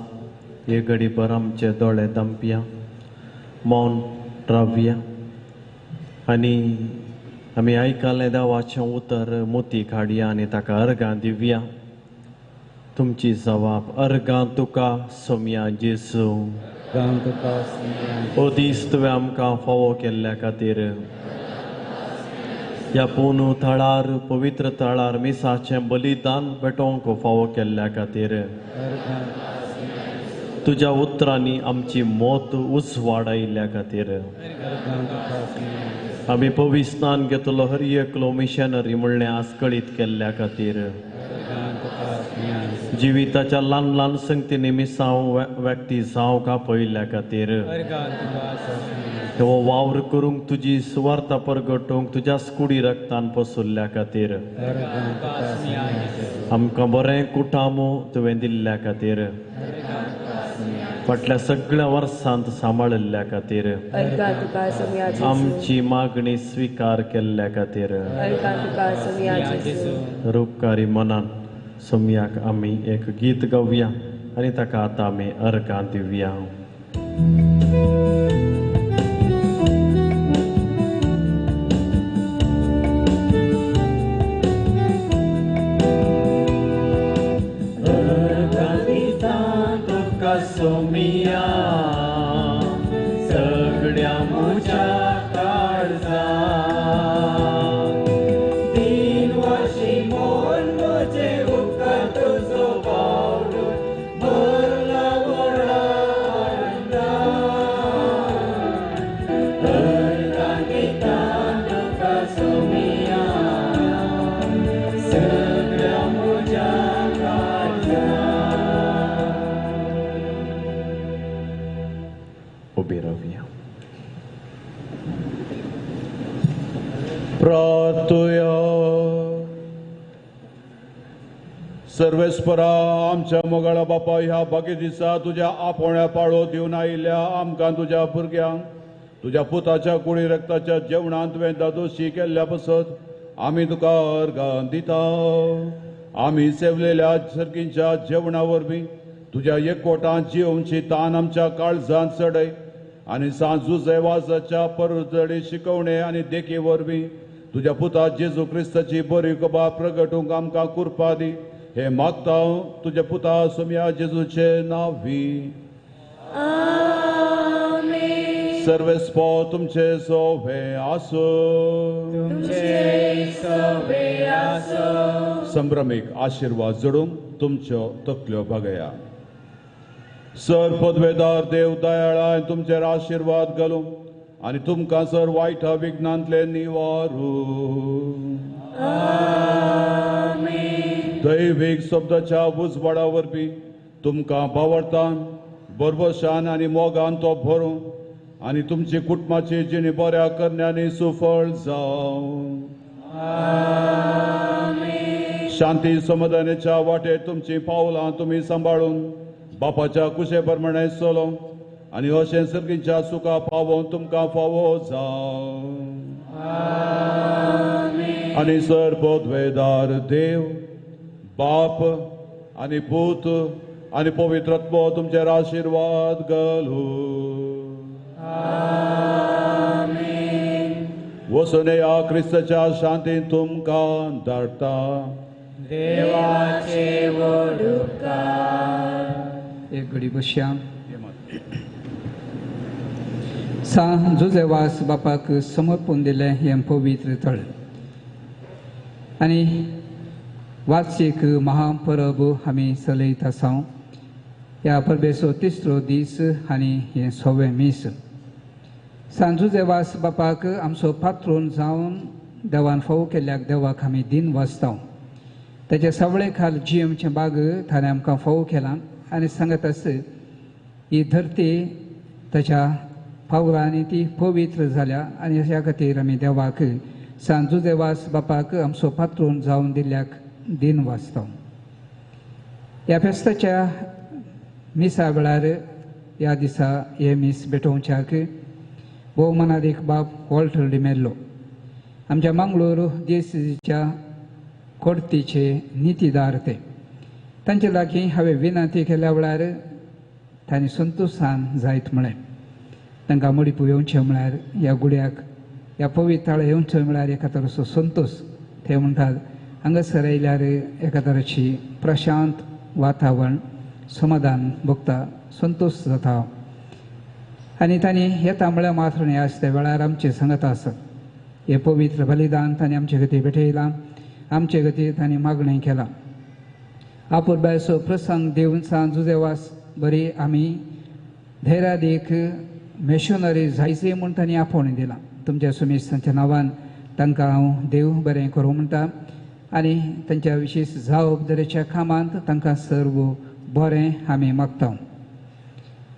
A: हे घडीभर आमचे दोळे दंपया मौन रावया आनी आमी आयकलें देवाचें उतर मोती काडया आनी ताका अर्गां दिवया तुमची जबाब अर्गां तुका सोम्या जेजू ओ दीस तुवें आमकां फावो केल्ल्या खातीर ह्या पोंदू थळार पवित्र थळार मिसाचें बलिदान पेटोवंक फावो केल्ल्या खातीर तुज्या उतरांनी आमची मोत उजवाडायल्ल्या खातीर आमी पविस्नान घेतलो हर एकलो मिशनरी म्हणलें आस्कळीत केल्ल्या खातीर जिविताच्या ल्हान ल्हान संगतींनी मिसांव व्यक्ती जावंक आपयल्ल्या खातीर तो वावर करूंक तुजी सुवार्ता परगटोवंक तुज्या स्कुडी रक्तान पसुल्ल्या खातीर आमकां बरें कुटामो तुवें दिल्ल्या खातीर फाटल्या सगळ्या वर्सांत सांबाळिल्ल्या खातीर आमची मागणी स्विकार केल्ल्या खातीर रूपकारी मनान सोम्याक आमी एक गीत गावया आनी ताका आतां आमी अर्गां दिवया सोमिया सगळ्या मुझ्या काळजांत तीन वर्षी मोल म्हजे उपकार तुजो बावलो भरला गोडा अर्गां गितां तुका सोमिया सगळ्या मुझ्या
C: प्रार्थया सर्वेस्परा आमच्या मोगाळा बापा ह्या बाकी दिसा तुज्या आपोण्या पाळो दिवन आयिल्ल्या आमकां तुज्या भुरग्यांक तुज्या पुताच्या कुडी रक्ताच्या जेवणांत तुवें दादोशी केल्ल्या पसत आमी तुका अर्गां दिता आमी सेवलेल्या सर्गींच्या जेवणा वरवीं तुज्या एकवटांत जिवची तान आमच्या काळजांत चडय आनी सांजू जैवाजाच्या परजडी शिकवणे आनी देखे वरवीं तुज्या पुता जेजू क्रिस्ताची बरी कबा प्रगटूंक आमकां कुरपा दी हे मागता तुज्या पुता सोम्या जेजूचे नांवी सर्वेस्पो तुमचे सोवे आसो संभ्रमीक आशिर्वाद जडूंक तुमच्यो तकल्यो बगया सर पदवेदार देव दयाळान तुमचेर आशिर्वाद घालूं आनी तुमकां सर वायटा विघ्नांतले निवारू दैवीक शब्दाच्या उजवाडा वरवीं तुमकां बावरतान बरबशान आनी मोगान तो भरूं आनी तुमची कुटुंबाची जिणी बऱ्या करण्यांनी सुफळ जावं शांती समाधानाच्या वाटेर तुमची पावलां तुमी सांबाळून बापाच्या कुशे प्रमाणे चलो आनी अशें सर्गीच्या सुखा पावोवन तुमकां फावो जावं आनी सर पदवेदार देव बाप आनी पूत आनी पवित्रत्व तुमचेर आशिर्वाद घालूं वचून या क्रिस्ताच्या शांतीन तुमकां धाडटा
B: देवाचे एक घडी बसया जोजेवास बापाक समर्पून दिलें हें पवित्र तळ आनी वार्षिक महापर्व आमी चलयत आसा ह्या परबेचो तिसरो दीस आनी हें 6वें मीस सांजुजेवास बापाक आमचो पात्रोन जावन देवान फावो केल्ल्याक देवाक आमी दिन वाचता तेजे सवळे खाल जीएमचें बाग ताणें आमकां फावो केलां आनी सांगत आस ही धरती ताच्या पावलांनी ती पवित्र जाल्या आनी ह्या खातीर आमी देवाक सांजुजेवास बापाक आमचो पात्रोन जावन दिल्ल्याक दिन वाचता ह्या फेस्ताच्या मिसा वेळार ह्या दिसा हे मीस भेटोवच्याक भोवमानादीक बाब वॉल्टर डिमेल्लो आमच्या मंगळूर DCCच्या कोर्तीचे नितीदार ते तांचे लागीं हांवें विनंती केल्या वेळार तांणी संतोशान जायत म्हळें. तांकां मुडिपू येवचें म्हळ्यार ह्या गुड्याक ह्या पवित्राळें येवचें म्हळ्यार एका तरेचो संतोश. ते म्हणटात हांगासर येयल्यार एका तरेची प्रशांत वातावरण, समाधान भोगता, संतोश जाता. आनी तांणी येता म्हळ्यार मात्र न्ही आयज त्या वेळार आमचे सांगता आसत. हे पवित्र बलिदान तांणी आमचे खातीर भेटयलां, आमचे खातीर तांणी मागणें केलां. आपुरबायचो प्रसंग दिवन सांजुजेवास बरी आमी धैर्यादीक मिशनरी जायचे म्हूण तांणी आपोवणें दिलां. तुमच्या सुमेस्तांच्या नांवान तांकां हांव देव बरें करूं म्हणटा आनी तांच्या विशेश जबाबदारेच्या कामांत तांकां सर्व बरें आमी मागता.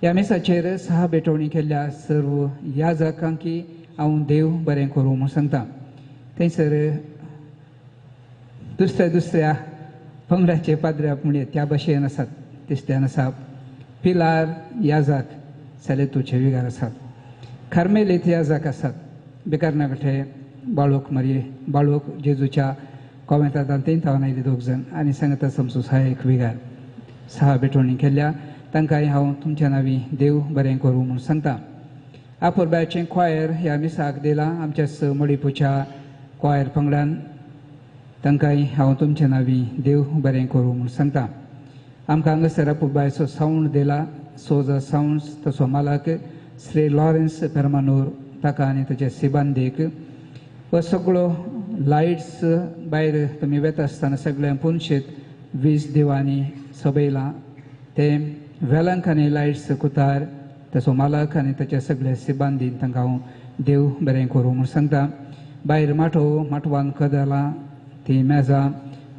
B: ह्या मिसाचेर सहा भेटवणी केल्ल्या सर्व याजकांकी हांव देव बरें करूं म्हूण सांगता. थंयसर दुसऱ्या पंगडाचे पाद्र्याक म्हणजे त्या भाशेन आसात, तिसऱ्यान आसा पिलार याजक सेलेतूचे विगार आसात, कार्मेलीत याजक आसात, बेकारनागठे बाळूक जेजूच्या कोमेतांत तेंथावन आयले 2 जण आनी सांगता समजू सहाय्यक विगार. सहा भेटवणी केल्ल्या तांकांय हांव तुमच्या नांवी देव बरें करूं म्हूण सांगता. आपुरबायचें क्वायर ह्या मिसाक दिलां आमच्याच मुडिपूच्या क्वायर पंगडान. तांकांय हांव तुमच्या नांवी देव बरें करूं म्हूण सांगता. आमकां हांगासर आपुरबायचो सावंड दिला, सोजा सावंड्स ताचो मालक श्री लॉरेन्स पेरमानूर, ताका आनी ताच्या सिबांदीक व सगळो लायट्स भायर तुमी वेता आसतना सगळ्या पुनशेत वीज दिवांनी सबयलां. ते वेलांक आनी लायट्स कुतार ताचो मालक आनी ताच्या सगळ्या सिबांदीन तांकां हांव देव बरें करूं म्हूण सांगता. भायर माटवान कदलां, ती मेजां,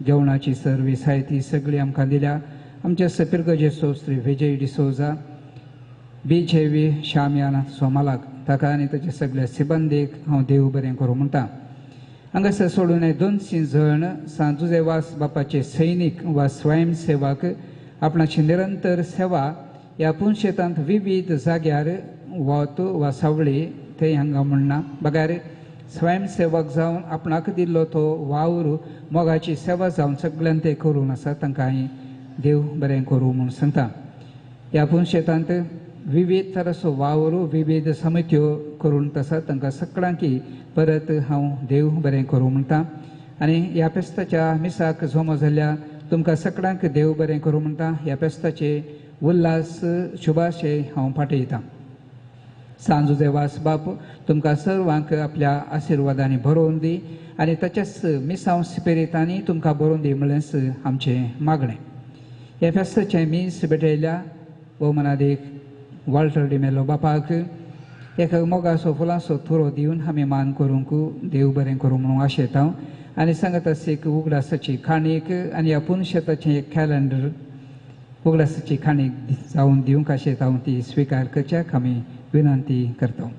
B: जेवणाची सर्वीस आहाय ती सगळी आमकां दिल्या. आमचे सपिरगजेचो श्री विजय डिसोजा, BJV शामियाना ताचो मालक, ताका आनी ताच्या सगळ्या सिबांदीक हांव देव बरें करूं म्हणटा. हांगासर सोडून 200 जण सांजुजेवास बापाचे सैनीक वा स्वयंसेवक आपणाची निरंतर सेवा ह्या पुनशेतांत विविध जाग्यार वत वा सावळी थंय हांगा म्हणना बगार स्वयंसेवक जावन आपणाक दिल्लो तो वावर मोगाची सेवा जावन सगळ्यांत ते करून आसा. तांकां हांवें देव बरें करूं म्हूण सांगता. ह्या पुनशेतांत विविध तरेचो वावर, विविध समित्यो करून आसात. तांकां सगळ्यांकी परत हांव देव बरें करूं म्हणटा. आनी ह्या पेस्ताच्या मिसाक जमो जाल्ल्या तुमकां सगळ्यांक देव बरें करूं म्हणटा. ह्या पेस्ताचे उल्हास शुभाशय हांव पाठयतां. सांजुजेवास बाप तुमकां सर्वांक आपल्या आशिर्वादांनी भरोवन दी आनी ताच्याच मिसांव स्पिरितांनी तुमकां भरोवन दी म्हणलेंच आमचें मागणें. ह्या फेस्ताचें मीस भेटयल्या भोवमानादीक वॉल्टर डिमेलो बापाक एक मोगाचो फुलांचो तुरो दिवन आमी मान करूंक देव बरें करूं म्हणून आशेतां. आनी सांगत आसा एक उगडासाची खाणीक आनी ह्या पुनशेताचें एक कॅलेंडर उगडासाची खाणीक जावन दिवंक आशेतां. ती स्विकार करच्याक आमी विनंती करता.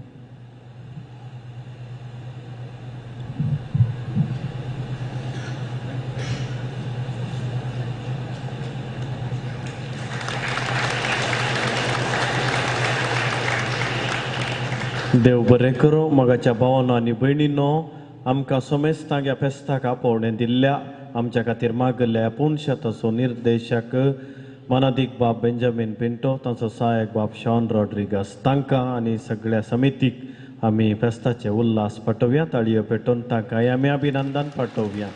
A: देव बरें करूं. मोगाच्या भावांनो आनी भयणींनो, आमकां सोमेस्तांक ह्या फेस्ताक आपोवणें दिल्ल्या आमच्या खातीर मागल्ल्या पुनशेताचो निर्देशक मनादीक बाब बेंजामीन पिंटो, ताचो सहाय्यक बाब शॉन रॉड्रिगस, तांकां आनी सगळ्या समितीक आमी फेस्ताचे उल्हास पाठोवया. ताळयो पेटोवन तांकांय आमी अभिनंदन पाठोवया.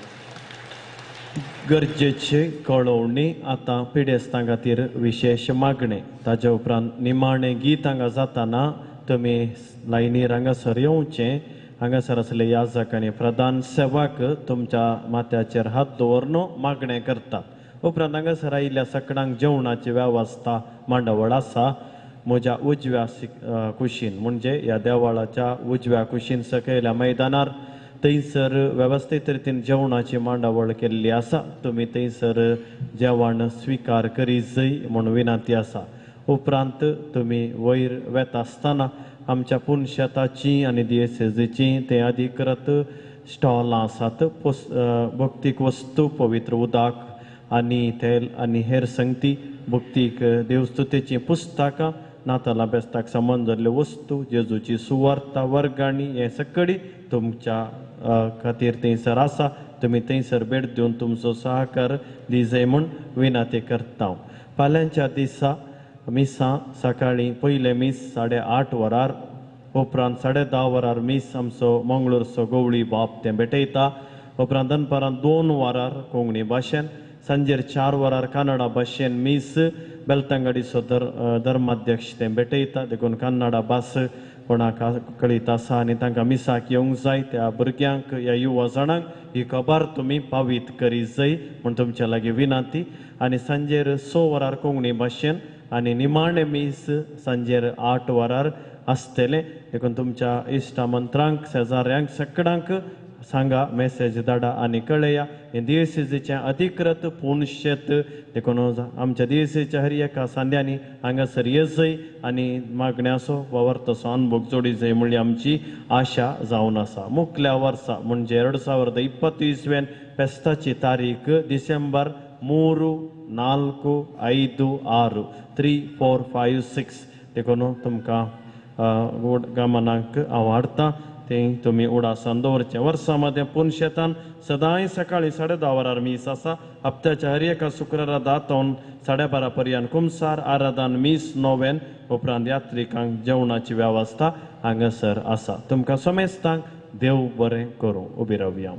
A: गरजेची कळोवणी आतां पिडेस्तां खातीर विशेश मागणें. ताजे उपरांत निमाणें गीत हांगा जाताना तुमी लायनीर हांगासर येवचें. हांगासर आसले याजक आनी प्रधान सेवक तुमच्या माथ्याचेर हात दवरून मागणें करतात. उपरांत हांगासर आयिल्ल्या सगळ्यांक जेवणाची वेवस्था मांडवळ आसा. म्हज्या उजव्या कुशीन म्हणजे ह्या देवळाच्या उजव्या कुशीन सकयल्या मैदानार थंयसर वेवस्थीत रितीन जेवणाची मांडवळ केल्ली आसा. तुमी थंयसर जेवण स्विकार करी जय म्हूण विनंती आसा. उपरांत तुमी वयर वेता आसतना आमच्या पुनशेताची आनी दियेसेजीची ते अधिकृत स्टॉलां आसात. भक्तीक वस्तू, पवित्र उदक आनी तेल आनी हेर संगती, भक्तीक देवस्तुतेची पुस्तकां, नातालां बेस्ताक संबंद जाल्ल्यो वस्तू, जेजूची सुवार्ता वर्गाणी हे सकळी तुमच्या खातीर थंयसर आसा. तुम्ही थंयसर भेट दिवन तुमचो सहकार दिजय म्हूण विनंती करता. फाल्यांच्या दिसा मिसां सकाळीं पयले मीस 8:30 वरार, उपरांत 10:30 वरार मीस आमचो मंगळूरचो गवळी बाब ते भेटयता. उपरांत दनपारां 2 वरार कोंकणी भाशेन, सांजेर 4 वरार कन्नडा भाशेन मीस बेलतंगडीचो धर्माध्यक्ष ते भेटयता. देखून कन्नडा भास कोणाक कळीत आसा आनी तांकां मिसाक येवंक जाय, त्या भुरग्यांक ह्या युवा जाणांक ही खबर तुमी पावीत करी जाय म्हूण तुमच्या लागीं विनंती. आनी सांजेर 6 वरार कोंकणी भाशेन आनी निमाणे मीस सांजेर 8 वरार आसतले. देखून तुमच्या इश्टा मंत्रांक शेजाऱ्यांक सगळ्यांक सांगा, मेसेज धाडा आनी कळया. हे दिएसीचें अधिकृत पुणशेत देखून आमच्या दिएसीच्या हर एका सांद्यांनी हांगासर येजय आनी मागण्याचो वावरतसो अनुभव जोडी जाय म्हणली आमची आशा जावन आसा. मुखल्या वर्सा म्हणजे 2021 फेस्ताची तारीख डिसेंबर 3, 4, 5, 6 3, 4, 5, 6 देखून तुमकां गमनाक आवडटा ते तुमी उडासान दवरचें. वर्सामध्ये पुणशेतान सदांय सकाळीं 10:30 वरार मीस आसा. हप्त्याच्या हर एका शुक्रारा 10 ते 12:30 पर्यंत कुमसार आराधन मीस 9 उपरांत यात्रिकांक जेवणाची वेवस्था हांगासर आसा. तुमकां समेस्तांक देव बरें करूं. उबी रावया.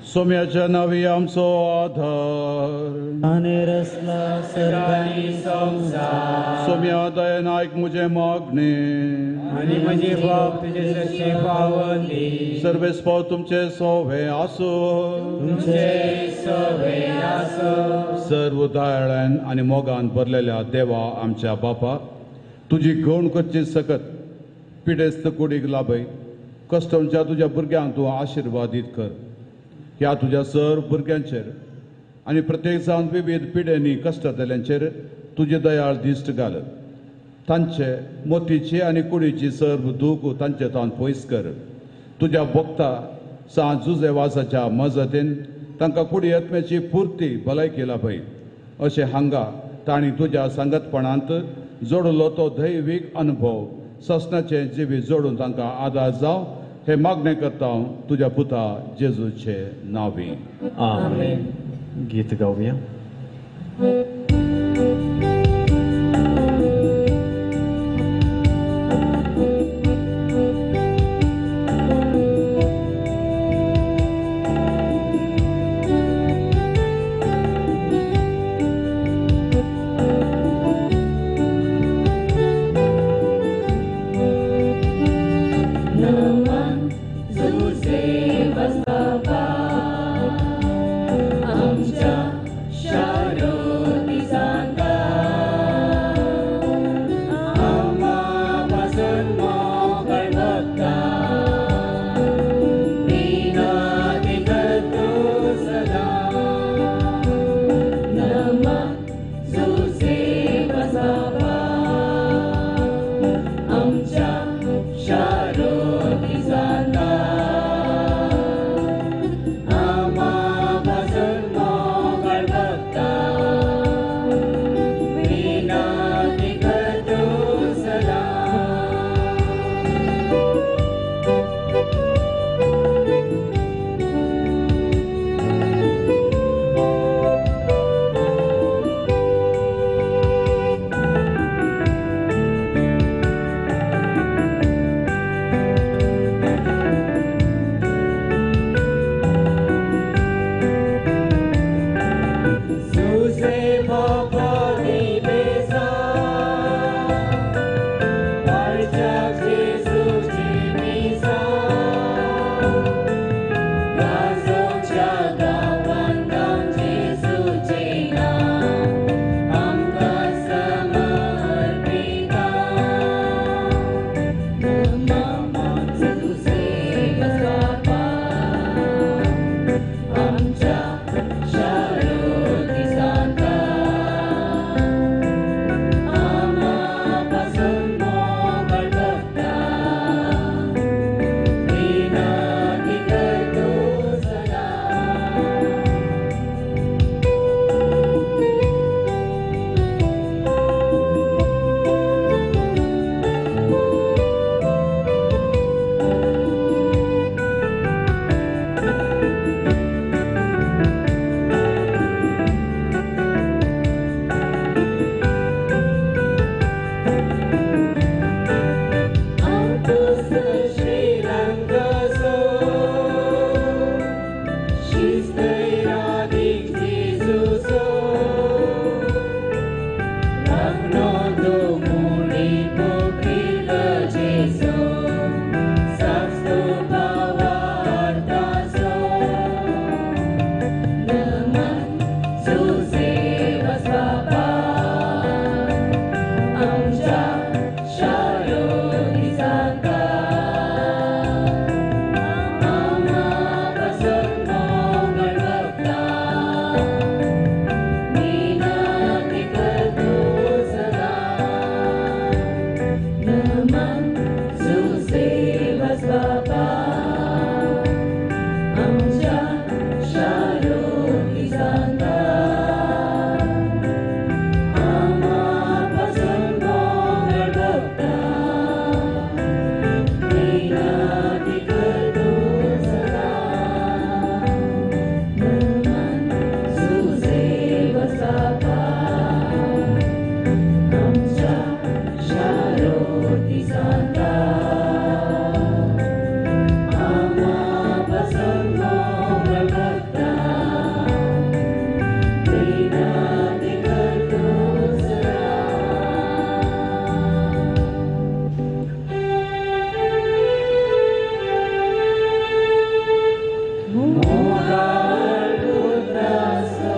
C: सोम्याच्या नावी आमचो आधार, सोम्या दयेन आयक मुझे मागणे
K: आनी म्हजी बाब तुजे जशे पावली,
C: सर्वेस्पाव तुमचे सोवे आसो, सर्व दयाळ्यान आनी मोगान भरलेल्या देवा आमच्या बापा, तुजी गवण करची सकत पिडेस्त कुडीक लाभय. कस्टमच्या तुज्या भुरग्यांक तूं आशिर्वादीत कर. ह्या तुज्या सर्व भुरग्यांचेर आनी प्रत्येक जावन विविध पिडेनी कश्टांतल्यांचेर तुजे दयाळ दिश्ट घाल. तांचे मोतीची आनी कुडीची सर्व दूख तांचे तावन पयस कर. तुज्या भक्ता सांज जुजे वासाच्या मजतीन तांकां कुडी आत्म्याची पुर्ती भलायकी लाभय. अशें हांगा तांणी तुज्या सांगतपणांत जोडलो तो दैवीक अनुभव ससनाचे जिवी जोडून तांकां आदार जावं हे मागणें करता हांव तुज्या पुता जेजूचे नांवी.
A: आमेन. गीत गावया.